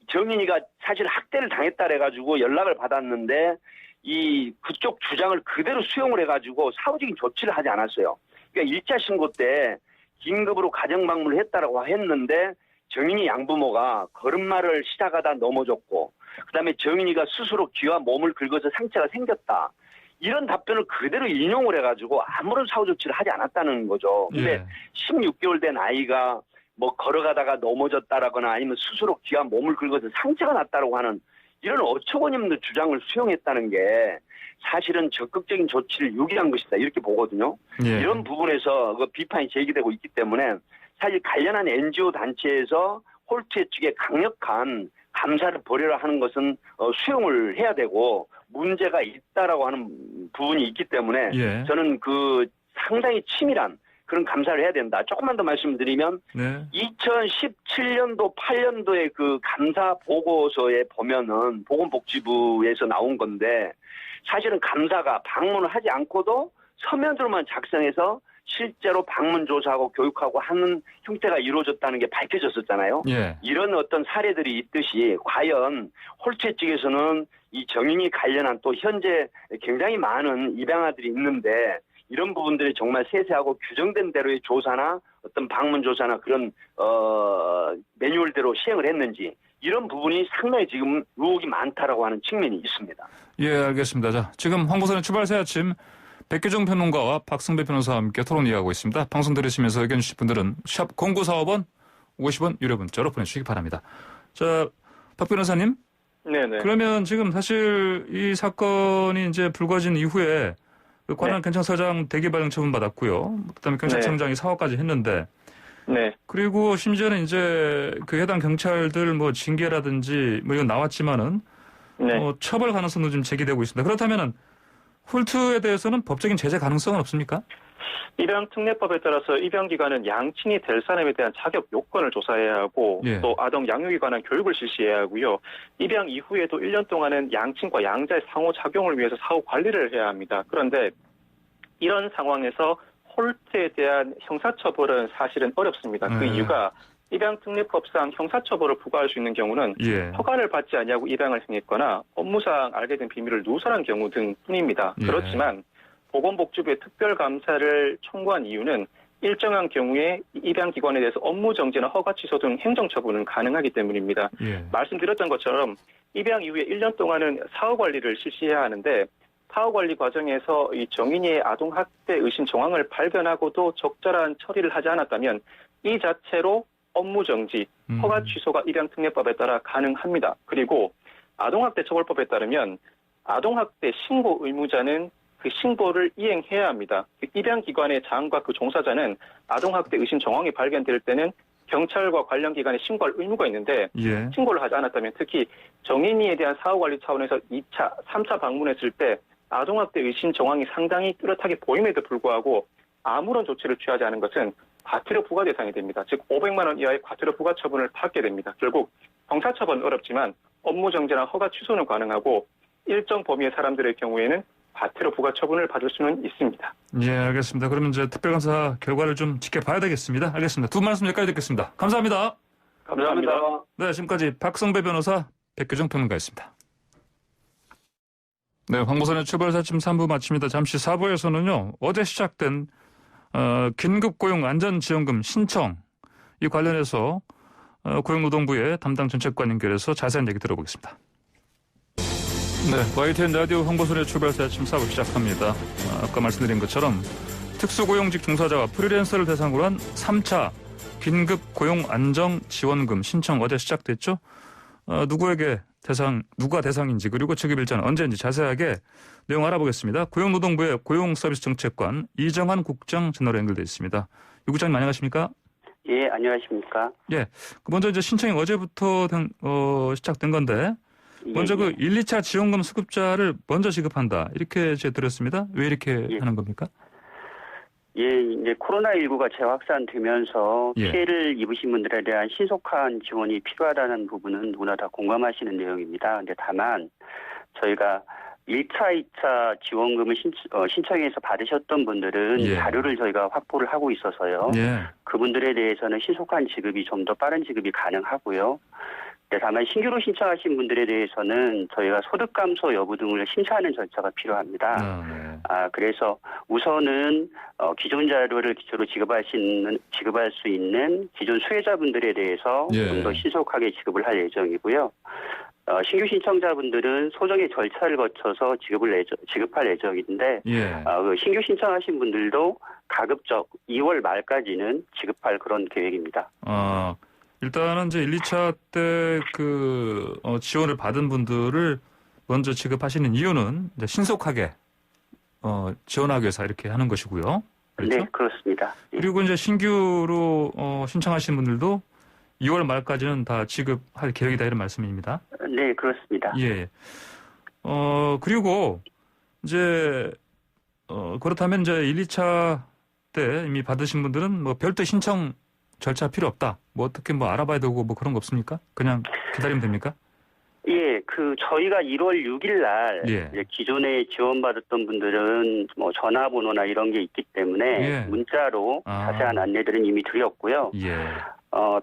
정인이가 사실 학대를 당했다 해가지고 연락을 받았는데 그쪽 주장을 그대로 수용을 해가지고 사후적인 조치를 하지 않았어요. 그러니까 1차 신고 때 긴급으로 가정 방문을 했다라고 했는데 정인이 양부모가 걸음마를 시작하다 넘어졌고 그다음에 정인이가 스스로 귀와 몸을 긁어서 상처가 생겼다. 이런 답변을 그대로 인용을 해가지고 아무런 사후 조치를 하지 않았다는 거죠. 근데
예.
16개월 된 아이가 뭐 걸어가다가 넘어졌다라거나 아니면 스스로 귀와 몸을 긁어서 상처가 났다라고 하는 이런 어처구니없는 주장을 수용했다는 게 사실은 적극적인 조치를 유기한 것이다 이렇게 보거든요.
예.
이런 부분에서 그 비판이 제기되고 있기 때문에 사실 관련한 NGO 단체에서 홀트 측에 강력한 감사를 벌여라 하는 것은 수용을 해야 되고 문제가 있다라고 하는 부분이 있기 때문에
예.
저는 그 상당히 치밀한 그런 감사를 해야 된다. 조금만 더 말씀드리면
네.
2017년도 8년도에 그 감사 보고서에 보면은 보건복지부에서 나온 건데 사실은 감사가 방문을 하지 않고도 서면으로만 작성해서 실제로 방문 조사하고 교육하고 하는 형태가 이루어졌다는 게 밝혀졌었잖아요.
예.
이런 어떤 사례들이 있듯이 과연 홀트 측에서는 이 정인이 관련한 또 현재 굉장히 많은 입양아들이 있는데 이런 부분들이 정말 세세하고 규정된 대로의 조사나 어떤 방문 조사나 그런 매뉴얼대로 시행을 했는지 이런 부분이 상당히 지금 의혹이 많다라고 하는 측면이 있습니다.
예, 알겠습니다. 자, 지금 황보선의 출발새 아침 백규정 평론가와 박승배 변호사와 함께 토론 이어가고 있습니다. 방송 들으시면서 의견 주실 분들은 샵 0945번 50원 유료 문자로 보내주시기 바랍니다. 자, 박 변호사님.
네네.
그러면 지금 사실 이 사건이 이제 불거진 이후에 그 관할 경찰서장 대기발령 처분 받았고요. 그다음에 경찰청장이 사과까지 했는데.
네.
그리고 심지어는 이제 그 해당 경찰들 뭐 징계라든지 뭐 이건 나왔지만은 처벌 가능성도 좀 제기되고 있습니다. 그렇다면은 홀트에 대해서는 법적인 제재 가능성은 없습니까?
입양특례법에 따라서 입양기관은 양친이 될 사람에 대한 자격 요건을 조사해야 하고 또 아동 양육에 관한 교육을 실시해야 하고요. 입양 이후에도 1년 동안은 양친과 양자의 상호작용을 위해서 사후 관리를 해야 합니다. 그런데 이런 상황에서 홀트에 대한 형사처벌은 사실은 어렵습니다. 그 이유가 입양특례법상 형사처벌을 부과할 수 있는 경우는 허가를 받지 아니하고 입양을 행했거나 업무상 알게 된 비밀을 누설한 경우 등뿐입니다. 그렇지만 보건복지부의 특별감사를 청구한 이유는 일정한 경우에 입양기관에 대해서 업무정지나 허가 취소 등 행정처분은 가능하기 때문입니다. 말씀드렸던 것처럼 입양 이후에 1년 동안은 사후관리를 실시해야 하는데 사후관리 과정에서 이 정인이의 아동학대 의심 정황을 발견하고도 적절한 처리를 하지 않았다면 이 자체로 업무정지, 허가 취소가 입양특례법에 따라 가능합니다. 그리고 아동학대 처벌법에 따르면 아동학대 신고 의무자는 그 신고를 이행해야 합니다. 입양기관의 장과 그 종사자는 아동학대 의심 정황이 발견될 때는 경찰과 관련 기관에 신고할 의무가 있는데 신고를 하지 않았다면 특히 정인이에 대한 사후관리 차원에서 2차, 3차 방문했을 때 아동학대 의심 정황이 상당히 뚜렷하게 보임에도 불구하고 아무런 조치를 취하지 않은 것은 과태료 부과 대상이 됩니다. 즉 500만 원 이하의 과태료 부과 처분을 받게 됩니다. 결국 형사처벌은 어렵지만 업무 정지나 허가 취소는 가능하고 일정 범위의 사람들의 경우에는 과태료 부과 처분을 받을 수는 있습니다.
예, 알겠습니다. 그러면 이제 특별감사 결과를 좀 지켜봐야 되겠습니다. 알겠습니다. 두 분 말씀 여기까지 듣겠습니다. 감사합니다.
감사합니다.
네, 지금까지 박성배 변호사, 백규정 평론가였습니다. 네, 황보선의 출발사침 3부 마칩니다. 잠시 4부에서는요, 어제 시작된 긴급고용안전지원금 신청, 이 관련해서 고용노동부의 담당 정책관 연결해서 자세한 얘기 들어보겠습니다. 네, YTN 라디오 황보선의 출발사 아침 4부 시작합니다. 아까 말씀드린 것처럼 특수고용직 종사자와 프리랜서를 대상으로 한 3차 긴급고용안정지원금 신청 어제 시작됐죠. 누가 대상인지 그리고 적립일자는 언제인지 자세하게 내용 알아보겠습니다. 고용노동부의 고용서비스정책관 이정환 국장 전화로 연결돼 있습니다. 유 국장님 안녕하십니까?
예, 안녕하십니까?
예, 먼저 이제 신청이 어제부터 시작된 건데 먼저
예,
그 1, 2차 지원금 수급자를 먼저 지급한다 이렇게 제가 들었습니다. 왜 이렇게 하는 겁니까?
예, 이제 코로나19가 재확산되면서 피해를 입으신 분들에 대한 신속한 지원이 필요하다는 부분은 누구나 다 공감하시는 내용입니다. 근데 다만 저희가 1차, 2차 지원금을 신청해서 받으셨던 분들은 자료를 저희가 확보를 하고 있어서요. 그분들에 대해서는 신속한 지급이 좀 더 빠른 지급이 가능하고요. 네, 다만 신규로 신청하신 분들에 대해서는 저희가 소득 감소 여부 등을 심사하는 절차가 필요합니다. 그래서 우선은 기존 자료를 기초로 지급할 수 있는 기존 수혜자분들에 대해서 좀 더 신속하게 지급을 할 예정이고요. 신규 신청자분들은 소정의 절차를 거쳐서 지급할 예정인데 그 신규 신청하신 분들도 가급적 2월 말까지는 지급할 그런 계획입니다.
일단은 이제 1, 2차 때 지원을 받은 분들을 먼저 지급하시는 이유는 이제 신속하게 지원하기 위해서 이렇게 하는 것이고요. 그렇죠?
네, 그렇습니다.
그리고 이제 신규로 신청하신 분들도 2월 말까지는 다 지급할 계획이다 이런 말씀입니다.
네, 그렇습니다.
예. 그리고 이제 그렇다면 이제 1, 2차 때 이미 받으신 분들은 뭐 별도 신청 절차 필요 없다. 뭐 어떻게 뭐 알아봐야 되고 뭐 그런 거 없습니까? 그냥 기다리면 됩니까?
예, 저희가 1월 6일 날 이제 기존에 지원받았던 분들은 뭐 전화번호나 이런 게 있기 때문에 문자로 자세한 안내들은 이미 드렸고요.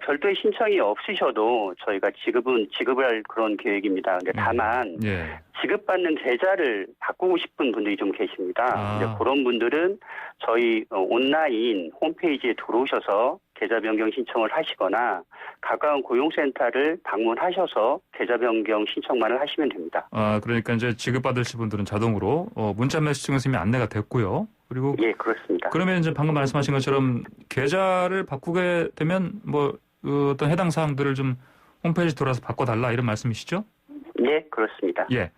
별도의 신청이 없으셔도 저희가 지급을 할 그런 계획입니다. 근데 다만 지급받는 계좌를 바꾸고 싶은 분들이 좀 계십니다. 이제 그런 분들은 저희 온라인 홈페이지에 들어오셔서 계좌 변경 신청을 하시거나 가까운 고용센터를 방문하셔서 계좌 변경 신청만을 하시면 됩니다.
그러니까 이제 지급받으실 분들은 자동으로 문자 메시지 통해서 이미 안내가 됐고요. 그리고
예, 그렇습니다.
그러면 이제 방금 말씀하신 것처럼 계좌를 바꾸게 되면 뭐 어떤 해당 사항들을 좀 홈페이지 돌아서 바꿔달라 이런 말씀이시죠?
네, 그렇습니다.
예.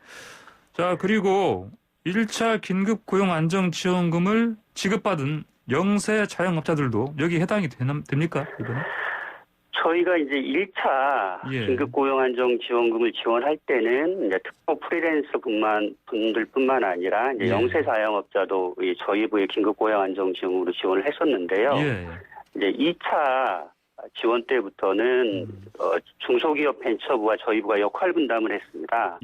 자, 그리고 1차 긴급고용안정지원금을 지급받은 영세 자영업자들도 여기 해당이 됩니까? 이번에?
저희가 이제 1차 긴급고용안정지원금을 지원할 때는 이제 특보 프리랜서 분들뿐만 아니라 이제 영세 자영업자도 저희 부의 긴급고용안정지원금으로 지원을 했었는데요. 이제 2차 지원 때부터는 중소기업 벤처부와 저희 부가 역할 분담을 했습니다.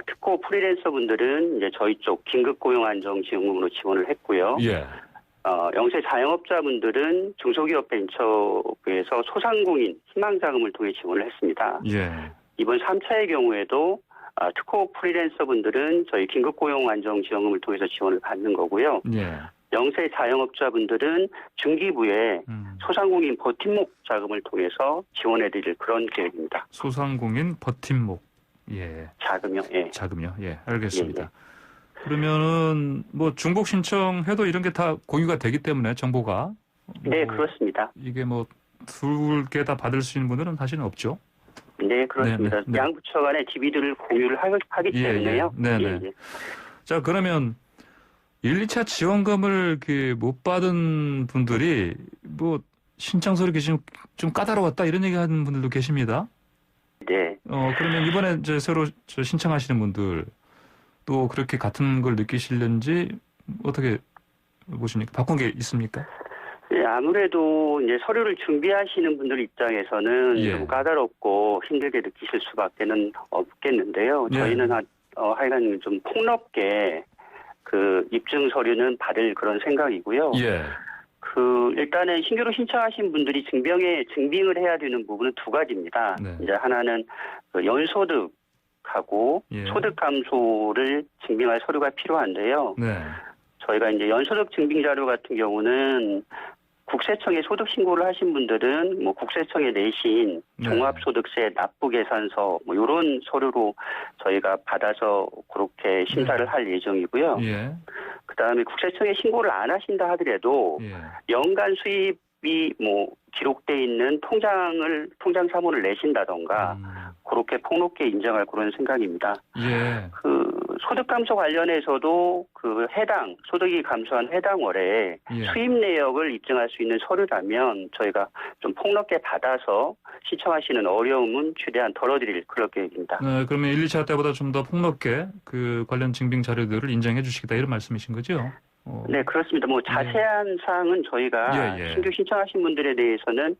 특고 프리랜서 분들은 이제 저희 쪽 긴급고용안정지원금으로 지원을 했고요. 영세 자영업자분들은 중소기업 벤처부에서 소상공인 희망자금을 통해 지원을 했습니다. 이번 3차의 경우에도 특고 프리랜서 분들은 저희 긴급고용안정지원금을 통해서 지원을 받는 거고요. 영세 자영업자분들은 중기부에 소상공인 버팀목 자금을 통해서 지원해드릴 그런 계획입니다.
소상공인 버팀목.
자금요.
자금요. 알겠습니다. 그러면은 뭐 중복 신청해도 이런 게 다 공유가 되기 때문에 정보가
네, 그렇습니다.
이게 뭐 둘 개 다 받을 수 있는 분들은 사실은 없죠.
네, 그렇습니다. 양 부처 간에 DB들을 공유를 하기 때문에요.
자, 그러면 1, 2차 지원금을 못 받은 분들이 뭐 신청서 이렇게 좀 까다로웠다 이런 얘기하는 분들도 계십니다.
네.
그러면 이번에 이제 새로 신청하시는 분들 또 그렇게 같은 걸 느끼실는지 어떻게 보십니까? 바꾼 게 있습니까?
네, 아무래도 이제 서류를 준비하시는 분들 입장에서는
예.
좀 까다롭고 힘들게 느끼실 수밖에는 없겠는데요.
예.
저희는 하여간 좀 폭넓게 그 입증 서류는 받을 그런 생각이고요.
예.
일단은 신규로 신청하신 분들이 증빙을 해야 되는 부분은 두 가지입니다.
네.
이제 하나는 그 연소득하고
예.
소득 감소를 증빙할 서류가 필요한데요.
네. 저희가
이제 연소득 증빙 자료 같은 경우는 국세청에 소득 신고를 하신 분들은 뭐 국세청에 내신 종합소득세 납부계산서 뭐 이런 서류로 저희가 받아서 그렇게 심사를 할 예정이고요.
예.
그다음에 국세청에 신고를 안 하신다 하더라도
예.
연간 수입이 뭐 기록돼 있는 통장 사본을 내신다던가 그렇게 폭넓게 인정할 그런 생각입니다.
예.
소득 감소 관련해서도 소득이 감소한 해당 월에
예.
수입 내역을 입증할 수 있는 서류라면 저희가 좀 폭넓게 받아서 신청하시는 어려움은 최대한 덜어드릴 그런 계획입니다.
그러면 1, 2차 때보다 좀 더 폭넓게 그 관련 증빙 자료들을 인정해 주시겠다 이런 말씀이신 거죠?
네, 그렇습니다. 뭐 자세한 사항은 저희가 신규 신청하신 분들에 대해서는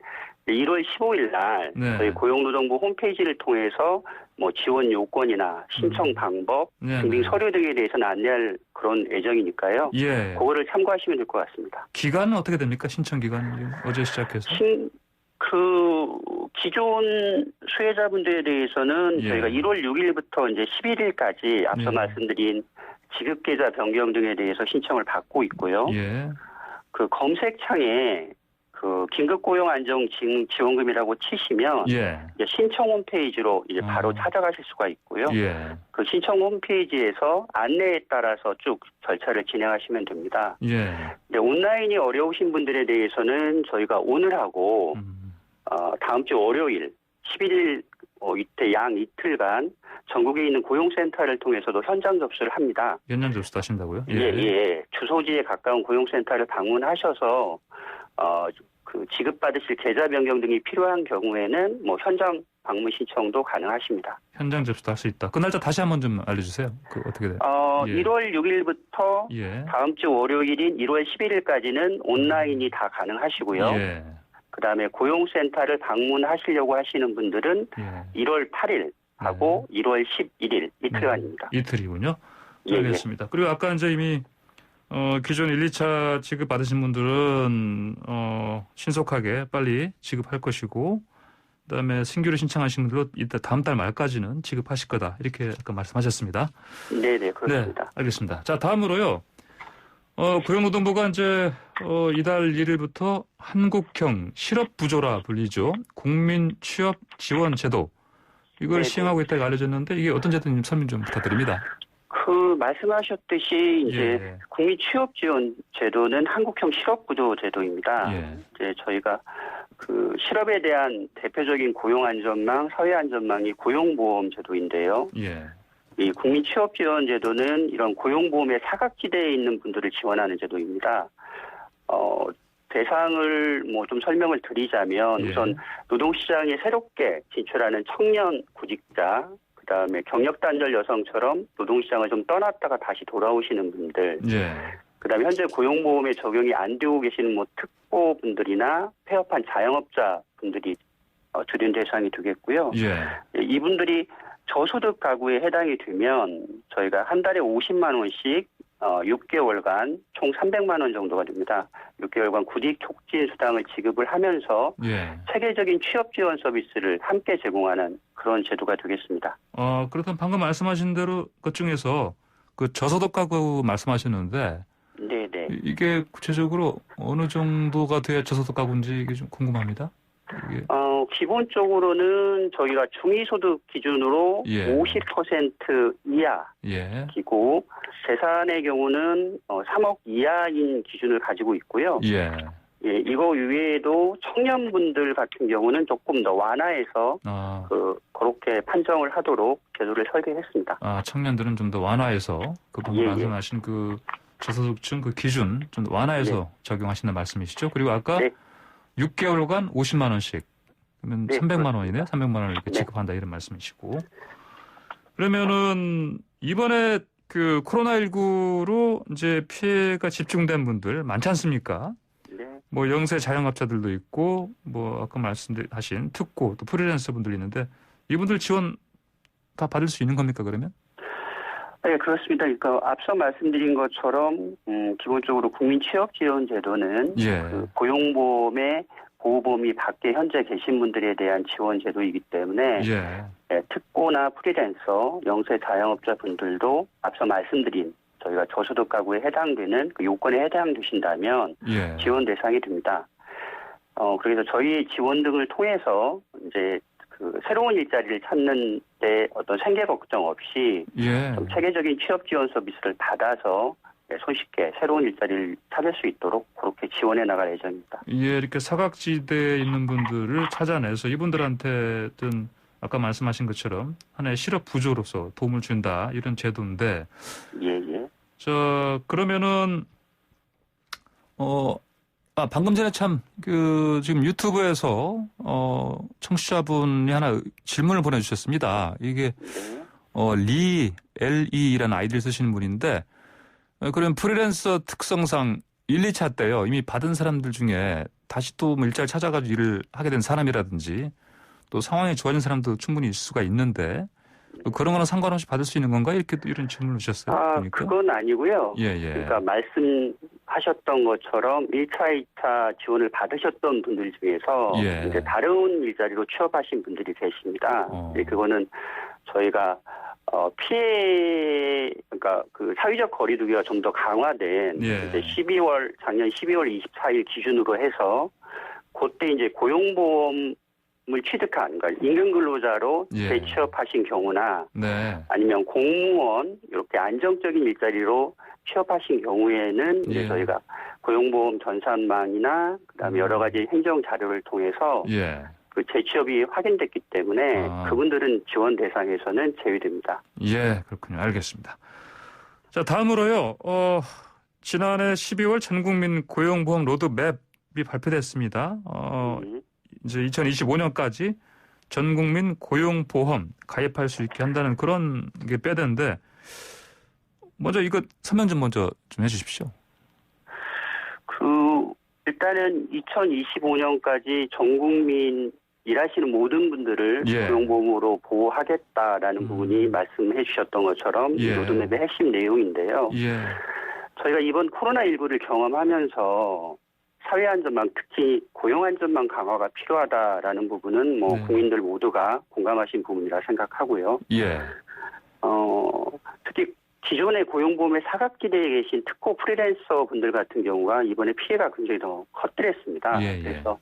1월 15일 날 저희 고용노동부 홈페이지를 통해서 뭐 지원 요건이나 신청 방법, 증빙 서류 등에 대해서는 안내할 그런 예정이니까요.
예.
그거를 참고하시면 될 것 같습니다.
기간은 어떻게 됩니까? 신청 기간은 어제 시작해서?
기존 수혜자분들에 대해서는 저희가 1월 6일부터 이제 11일까지 앞서 말씀드린 지급계좌 변경 등에 대해서 신청을 받고 있고요.
예.
검색창에 긴급고용안정지원금이라고 치시면 이제 신청 홈페이지로 이제 바로 찾아가실 수가 있고요.
예.
그 신청 홈페이지에서 안내에 따라서 쭉 절차를 진행하시면 됩니다.
예.
온라인이 어려우신 분들에 대해서는 저희가 오늘하고 다음 주 월요일 11일 이때 양 이틀간 전국에 있는 고용센터를 통해서도 현장 접수를 합니다.
현장 접수도 하신다고요?
예. 주소지에 가까운 고용센터를 방문하셔서 지급받으실 계좌 변경 등이 필요한 경우에는 뭐 현장 방문 신청도 가능하십니다.
현장 접수도 할 수 있다. 그 날짜 다시 한번 좀 알려주세요. 어떻게 돼요?
1월 6일부터 다음 주 월요일인 1월 11일까지는 온라인이 다 가능하시고요. 그다음에 고용센터를 방문하시려고 하시는 분들은 1월 8일 하고 1월 11일 이틀간입니다.
이틀이군요. 알겠습니다. 그리고 아까 이제 이미 기존 1, 2차 지급 받으신 분들은 신속하게 빨리 지급할 것이고 그다음에 신규로 신청하신 분들도 이따 다음 달 말까지는 지급하실 거다. 이렇게 아까 말씀하셨습니다.
네, 그렇습니다.
네, 알겠습니다. 자, 다음으로요. 고용노동부가 이제 이달 1일부터 한국형 실업부조라 불리죠. 국민 취업 지원 제도 이걸 시행하고 있다고 알려졌는데 이게 어떤 제도인지 설명 좀 부탁드립니다.
말씀하셨듯이 이제 국민 취업 지원 제도는 한국형 실업부조 제도입니다. 이제 저희가 실업에 대한 대표적인 고용 안전망, 사회 안전망이 고용보험 제도인데요. 이 국민 취업 지원 제도는 이런 고용보험의 사각지대에 있는 분들을 지원하는 제도입니다. 대상을 뭐 좀 설명을 드리자면 우선 노동시장에 새롭게 진출하는 청년 구직자, 그다음에 경력 단절 여성처럼 노동시장을 좀 떠났다가 다시 돌아오시는 분들, 그다음에 현재 고용보험에 적용이 안 되고 계시는 뭐 특보분들이나 폐업한 자영업자 분들이 주된 대상이 되겠고요. 이분들이 저소득 가구에 해당이 되면 저희가 한 달에 50만 원씩 6개월간 총 300만 원 정도가 됩니다. 6개월간 구직 촉진 수당을 지급을 하면서 체계적인 취업 지원 서비스를 함께 제공하는 그런 제도가 되겠습니다.
그렇다면 방금 말씀하신 대로 그 중에서 그 저소득 가구 말씀하셨는데
네네.
이게 구체적으로 어느 정도가 돼야 저소득 가구인지 이게 좀 궁금합니다.
기본적으로는 저희가 중위소득 기준으로 50% 이하이고 재산의 경우는 3억 이하인 기준을 가지고 있고요. 이거 외에도 청년분들 같은 경우는 조금 더 완화해서 그렇게 판정을 하도록 제도를 설계했습니다.
청년들은 좀 더 완화해서 그 방금 말씀하신 그 저소득층 그 기준 좀 완화해서 적용하시는 말씀이시죠? 그리고 아까 6개월간 50만 원씩 그러면 300만 원이네요. 300만 원을 이렇게 지급한다 이런 말씀이시고 그러면은 이번에 그 코로나19로 이제 피해가 집중된 분들 많지 않습니까? 뭐 영세 자영업자들도 있고 뭐 아까 말씀하신 특고 또 프리랜서 분들이 있는데 이분들 지원 다 받을 수 있는 겁니까 그러면?
네, 그렇습니다. 그러니까 앞서 말씀드린 것처럼 기본적으로 국민취업지원제도는
예.
그 고용보험의 보호 범위 밖에 현재 계신 분들에 대한 지원 제도이기 때문에
예.
네, 특고나 프리랜서, 영세 자영업자 분들도 앞서 말씀드린 저희가 저소득 가구에 해당되는 그 요건에 해당되신다면
예.
지원 대상이 됩니다. 그래서 저희 지원 등을 통해서 이제 그 새로운 일자리를 찾는 데 어떤 생계 걱정 없이
예.
좀 체계적인 취업 지원 서비스를 받아서 손쉽게 새로운 일자리를 찾을 수 있도록 그렇게 지원해 나갈 예정입니다.
예, 이렇게 사각지대에 있는 분들을 찾아내서 이분들한테든 아까 말씀하신 것처럼 하나의 실업 부조로서 도움을 준다 이런 제도인데.
예.
그러면은 방금 전에 참 지금 유튜브에서 청취자분이 하나 질문을 보내주셨습니다. 이게 LE라는 아이디를 쓰시는 분인데 그럼 프리랜서 특성상 1, 2차 때요 이미 받은 사람들 중에 다시 또 일자리를 찾아가지고 일을 하게 된 사람이라든지 또 상황이 좋아진 사람도 충분히 있을 수가 있는데 그런 거는 상관없이 받을 수 있는 건가? 이런 질문을 주셨어요. 그러니까.
그건 아니고요.
예.
그러니까 말씀하셨던 것처럼 1차, 2차 지원을 받으셨던 분들 중에서
예.
이제 다른 일자리로 취업하신 분들이 계십니다. 그거는 저희가 그러니까 그 사회적 거리두기가 좀 더 강화된
예.
이제 작년 12월 24일 기준으로 해서 그때 이제 고용보험을 취득한, 그러니까 임금 근로자로
예.
재취업하신 경우나
네.
아니면 공무원 이렇게 안정적인 일자리로 취업하신 경우에는 이제 저희가 고용보험 전산망이나 그다음에 여러 가지 행정 자료를 통해서
예.
그 재취업이 확인됐기 때문에 그분들은 지원 대상에서는 제외됩니다.
예, 그렇군요. 알겠습니다. 자, 다음으로요. 지난해 12월 전국민 고용보험 로드맵이 발표됐습니다. 이제 2025년까지 전국민 고용보험 가입할 수 있게 한다는 그런 게 빼던데 먼저 이거 설명 좀 해주십시오.
일단은 2025년까지 전국민 일하시는 모든 분들을 고용보험으로 보호하겠다라는 부분이 말씀해 주셨던 것처럼 로드맵의 핵심 내용인데요. 저희가 이번 코로나19를 경험하면서 사회안전망, 특히 고용안전망 강화가 필요하다라는 부분은 국민들 모두가 공감하신 부분이라 생각하고요. 특히 기존의 고용보험의 사각지대에 계신 특고 프리랜서 분들 같은 경우가 이번에 피해가 굉장히 더 컸더랬습니다. 그래서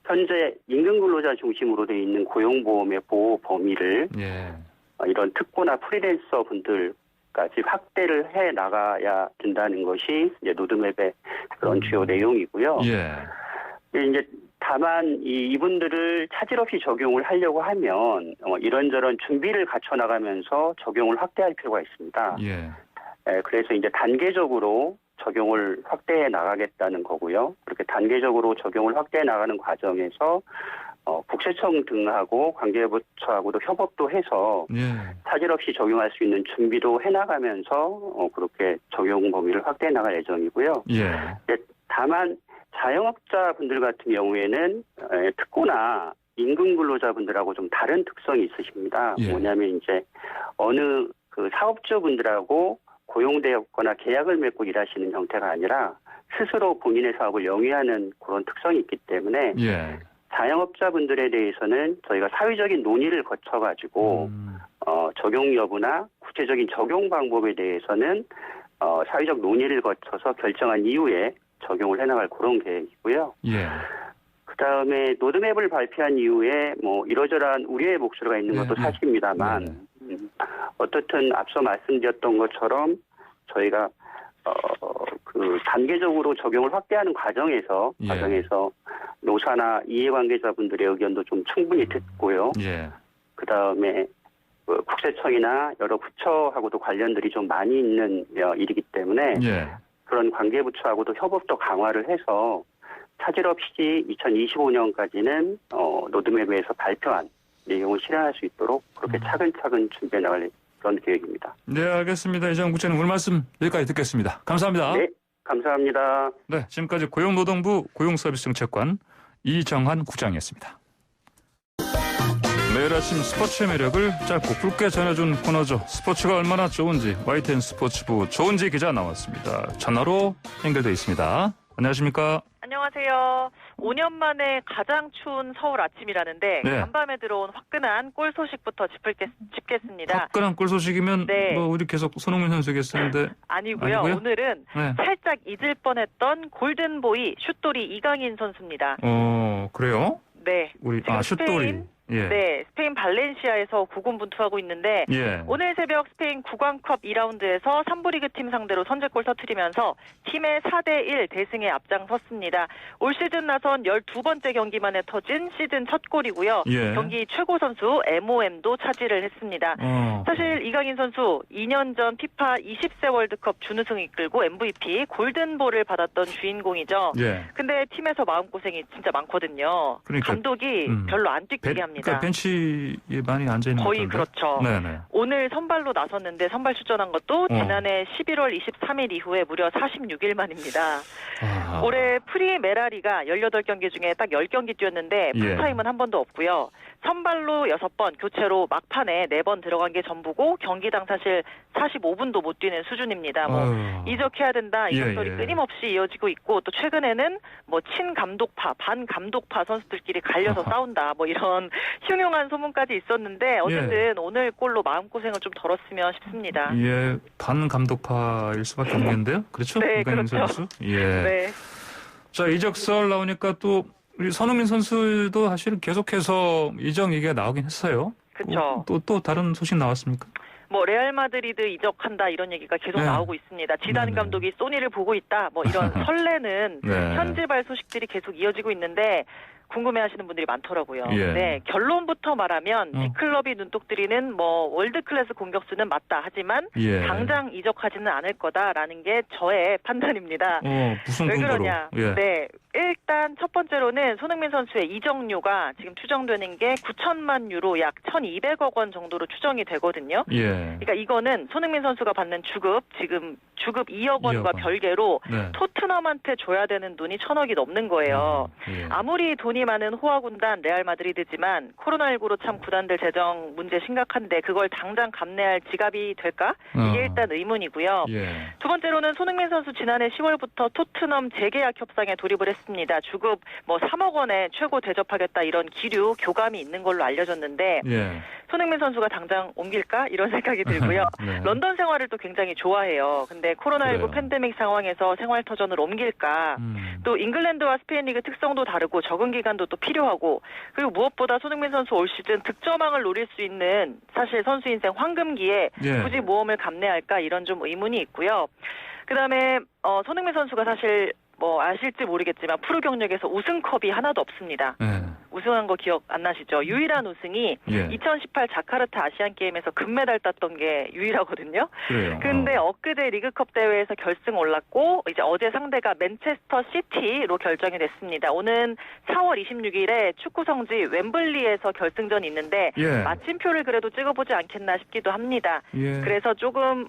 현재 임금 근로자 중심으로 되어 있는 고용보험의 보호 범위를 이런 특고나 프리랜서 분들까지 확대를 해 나가야 된다는 것이 이제 로드맵의 그런 주요 내용이고요. 이제 다만 이분들을 차질 없이 적용을 하려고 하면 이런저런 준비를 갖춰 나가면서 적용을 확대할 필요가 있습니다. 그래서 이제 단계적으로 적용을 확대해 나가겠다는 거고요. 그렇게 단계적으로 적용을 확대해 나가는 과정에서 국세청 등하고 관계부처하고도 협업도 해서 차질 없이 적용할 수 있는 준비도 해나가면서 그렇게 적용 범위를 확대해 나갈 예정이고요. 다만 자영업자분들 같은 경우에는 특고나 임금 근로자분들하고 좀 다른 특성이 있으십니다. 뭐냐면 이제 어느 그 사업주분들하고 고용되었거나 계약을 맺고 일하시는 형태가 아니라 스스로 본인의 사업을 영위하는 그런 특성이 있기 때문에 자영업자분들에 대해서는 저희가 사회적인 논의를 거쳐가지고 적용 여부나 구체적인 적용 방법에 대해서는 사회적 논의를 거쳐서 결정한 이후에 적용을 해나갈 그런 계획이고요. 그다음에 로드맵을 발표한 이후에 이러저러한 우려의 목소리가 있는 것도 사실입니다만 어떻든 앞서 말씀드렸던 것처럼 저희가 그 단계적으로 적용을 확대하는 과정에서 노사나 이해관계자분들의 의견도 좀 충분히 듣고요. 그다음에 국세청이나 여러 부처하고도 관련들이 좀 많이 있는 일이기 때문에 그런 관계부처하고도 협업도 강화를 해서 차질 없이 2025년까지는 로드맵에서 발표한 내용을 실현할 수 있도록 그렇게 차근차근 준비해 나갈 그런 계획입니다.
네, 알겠습니다. 이정훈 국장님 오늘 말씀 여기까지 듣겠습니다. 감사합니다.
네, 감사합니다.
네, 지금까지 고용노동부 고용서비스정책관 이정한 국장이었습니다. 매일 아침 스포츠의 매력을 짧고 굵게 전해준 코너죠. 스포츠가 얼마나 좋은지 YTN 스포츠부 조은지 기자 나왔습니다. 전화로 연결돼 있습니다. 안녕하십니까?
안녕하세요. 5년 만에 가장 추운 서울 아침이라는데
네.
간밤에 들어온 화끈한 골 소식부터 짚겠습니다.
화끈한 골 소식이면
네.
뭐 우리 계속 손흥민 선수겠었는데
아니고요. 오늘은
네.
살짝 잊을 뻔했던 골든보이 슛돌이 이강인 선수입니다.
그래요?
네.
우리
지금
슛돌이. 예.
네, 스페인 발렌시아에서 고군분투하고 있는데
예.
오늘 새벽 스페인 구강컵 2라운드에서 3부 리그 팀 상대로 선제골 터뜨리면서 팀의 4대1 대승에 앞장섰습니다. 올 시즌 나선 12번째 경기만에 터진 시즌 첫 골이고요.
예.
경기 최고 선수 MOM도 차지를 했습니다. 사실 이강인 선수 2년 전 피파 20세 월드컵 준우승 이끌고 MVP 골든볼을 받았던 주인공이죠.
예.
근데 팀에서 마음고생이 진짜 많거든요.
그러니까,
감독이 별로 안 뛰게 합니다.
그러니까 벤치에 많이 앉아있는
거의
것 같던데?
그렇죠.
네네.
오늘 선발로 나섰는데 선발 출전한 것도 지난해 11월 23일 이후에 무려 46일 만입니다. 올해 프리메라리가 18경기 중에 딱 10경기 뛰었는데 풀타임은 한 번도 없고요. 선발로 6번, 교체로 막판에 4번 들어간 게 전부고 경기당 사실 45분도 못 뛰는 수준입니다. 이적해야 된다 이런 소리 끊임없이 이어지고 있고 또 최근에는 뭐 친감독파, 반감독파 선수들끼리 갈려서 싸운다 뭐 이런 흉흉한 소문까지 있었는데 어쨌든 오늘 골로 마음고생을 좀 덜었으면 싶습니다.
예, 반감독파일 수밖에 없겠는데요. 그렇죠?
네,
이강인
그렇죠.
선수. 예.
네.
자, 이적설 나오니까 또 우리 손흥민 선수도 사실 계속해서 이적 얘기가 나오긴 했어요.
그렇죠.
또 다른 소식 나왔습니까?
뭐 레알 마드리드 이적한다 이런 얘기가 계속 나오고 있습니다. 지단 감독이 소니를 보고 있다. 뭐 이런 설레는 현지발 소식들이 계속 이어지고 있는데 궁금해하시는 분들이 많더라고요. 네, 결론부터 말하면 B클럽이 눈독 들이는 뭐 월드 클래스 공격수는 맞다. 하지만 당장 이적하지는 않을 거다라는 게 저의 판단입니다.
무슨
왜
근거로?
그러냐? 네, 일단 첫 번째로는 손흥민 선수의 이적료가 지금 추정되는 게 9천만 유로 약 1,200억 원 정도로 추정이 되거든요. 그러니까 이거는 손흥민 선수가 받는 지금 주급 2억 원과 별개로 토트넘한테 줘야 되는 돈이 1,000억이 넘는 거예요. 아무리 돈이 많은 호화군단 레알 마드리드지만 코로나19로 참 구단들 재정 문제 심각한데 그걸 당장 감내할 지갑이 될까? 이게 일단 의문이고요. 두 번째로는 손흥민 선수 지난해 10월부터 토트넘 재계약 협상에 돌입을 했습니다. 주급 뭐 3억 원에 최고 대접하겠다 이런 기류 교감이 있는 걸로 알려졌는데 손흥민 선수가 당장 옮길까? 이런 생각이 들고요. 런던 생활을 또 굉장히 좋아해요. 근데 코로나19 팬데믹 상황에서 생활터전을 옮길까? 또 잉글랜드와 스페인 리그 특성도 다르고 적응 기간도 또 필요하고 그리고 무엇보다 손흥민 선수 올 시즌 득점왕을 노릴 수 있는 사실 선수 인생 황금기에 굳이 모험을 감내할까? 이런 좀 의문이 있고요. 그다음에 손흥민 선수가 사실 뭐 아실지 모르겠지만 프로 경력에서 우승컵이 하나도 없습니다. 우승한 거 기억 안 나시죠? 유일한 우승이 2018 자카르타 아시안 게임에서 금메달 땄던 게 유일하거든요. 그런데 엊그제 리그컵 대회에서 결승 올랐고 이제 어제 상대가 맨체스터 시티로 결정이 됐습니다. 오는 4월 26일에 축구 성지 웸블리에서 결승전이 있는데 마침표를 그래도 찍어보지 않겠나 싶기도 합니다. 그래서 조금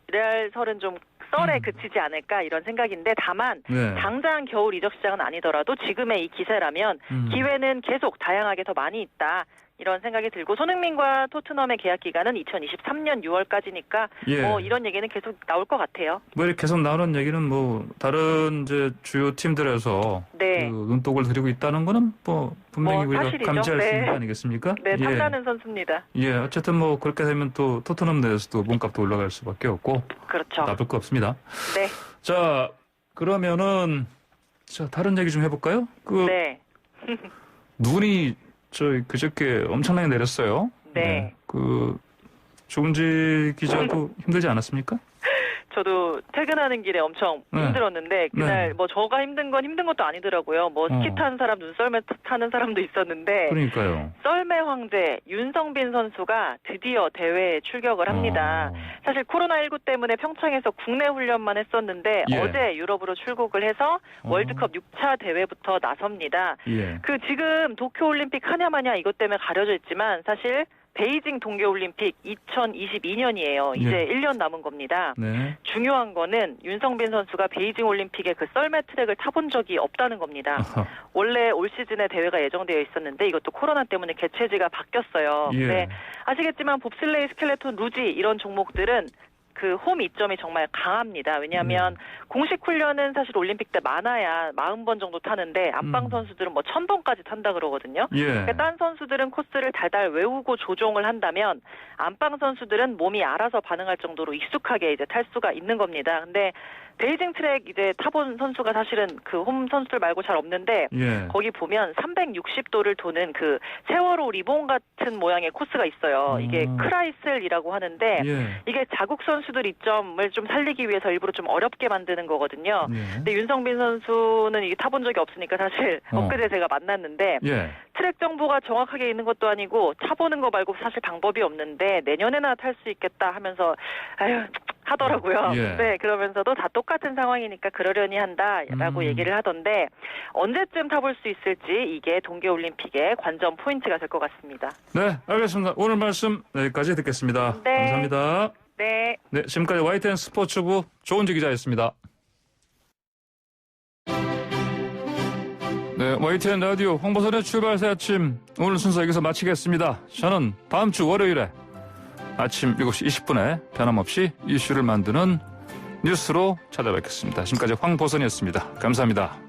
레알설은 좀 썰에 그치지 않을까 이런 생각인데 다만 당장 겨울 이적 시장은 아니더라도 지금의 이 기세라면 기회는 계속 다양하게 더 많이 있다. 이런 생각이 들고 손흥민과 토트넘의 계약 기간은 2023년 6월까지니까 뭐 이런 얘기는 계속 나올 것 같아요.
뭐 이렇게 계속 나오는 얘기는 뭐 다른 이제 주요 팀들에서 그 눈독을 들이고 있다는 거는 뭐 분명히 우리가
사실이죠.
감지할 수 있는 거 아니겠습니까?
네, 탐나는 선수입니다.
어쨌든 뭐 그렇게 되면 또 토트넘 내에서도 몸값도 올라갈 수밖에 없고
그렇죠.
나쁠 거 없습니다.
네.
자, 그러면은 다른 얘기 좀 해볼까요? 눈이 그저께 엄청나게 내렸어요. 조은지 기자도 힘들지 않았습니까?
저도 퇴근하는 길에 엄청 힘들었는데 그날 뭐 저가 힘든 건 힘든 것도 아니더라고요. 뭐 스키 타는 사람, 눈썰매 타는 사람도 있었는데
그러니까요.
썰매 황제 윤성빈 선수가 드디어 대회에 출격을 합니다. 사실 코로나19 때문에 평창에서 국내 훈련만 했었는데 어제 유럽으로 출국을 해서 월드컵 6차 대회부터 나섭니다. 지금 도쿄올림픽 하냐마냐 이것 때문에 가려져 있지만 사실 베이징 동계올림픽 2022년이에요. 이제 1년 남은 겁니다.
네.
중요한 거는 윤성빈 선수가 베이징 올림픽에 그 썰매 트랙을 타본 적이 없다는 겁니다. 원래 올 시즌에 대회가 예정되어 있었는데 이것도 코로나 때문에 개최지가 바뀌었어요.
예.
네. 아시겠지만 봅슬레이, 스켈레톤, 루지 이런 종목들은 그 홈 이점이 정말 강합니다. 왜냐하면 공식 훈련은 사실 올림픽 때 많아야 40번 정도 타는데 안방 선수들은 뭐 1000번까지 탄다 그러거든요.
예.
그러니까 딴 선수들은 코스를 달달 외우고 조종을 한다면 안방 선수들은 몸이 알아서 반응할 정도로 익숙하게 이제 탈 수가 있는 겁니다. 근데 베이징 트랙 이제 타본 선수가 사실은 그 홈 선수들 말고 잘 없는데
예.
거기 보면 360도를 도는 그 세월호 리본 같은 모양의 코스가 있어요. 이게 크라이슬이라고 하는데
예.
이게 자국 선수들 이점을 좀 살리기 위해서 일부러 좀 어렵게 만드는 거거든요.
예.
근데 윤성빈 선수는 이게 타본 적이 없으니까 사실 엊그제 제가 만났는데
예.
트랙 정보가 정확하게 있는 것도 아니고 타보는 거 말고 사실 방법이 없는데 내년에나 탈 수 있겠다 하면서 아유 하더라고요.
예.
네, 그러면서도 다 똑같은 상황이니까 그러려니 한다라고 얘기를 하던데 언제쯤 타볼 수 있을지 이게 동계올림픽의 관전 포인트가 될 것 같습니다.
네, 알겠습니다. 오늘 말씀 여기까지 듣겠습니다.
네.
감사합니다.
네.
네, 지금까지 YTN 스포츠부 조은지 기자였습니다. 네, YTN 라디오 홍보선의 출발새 아침 오늘 순서 여기서 마치겠습니다. 저는 다음 주 월요일에 아침 7시 20분에 변함없이 이슈를 만드는 뉴스로 찾아뵙겠습니다. 지금까지 황보선이었습니다. 감사합니다.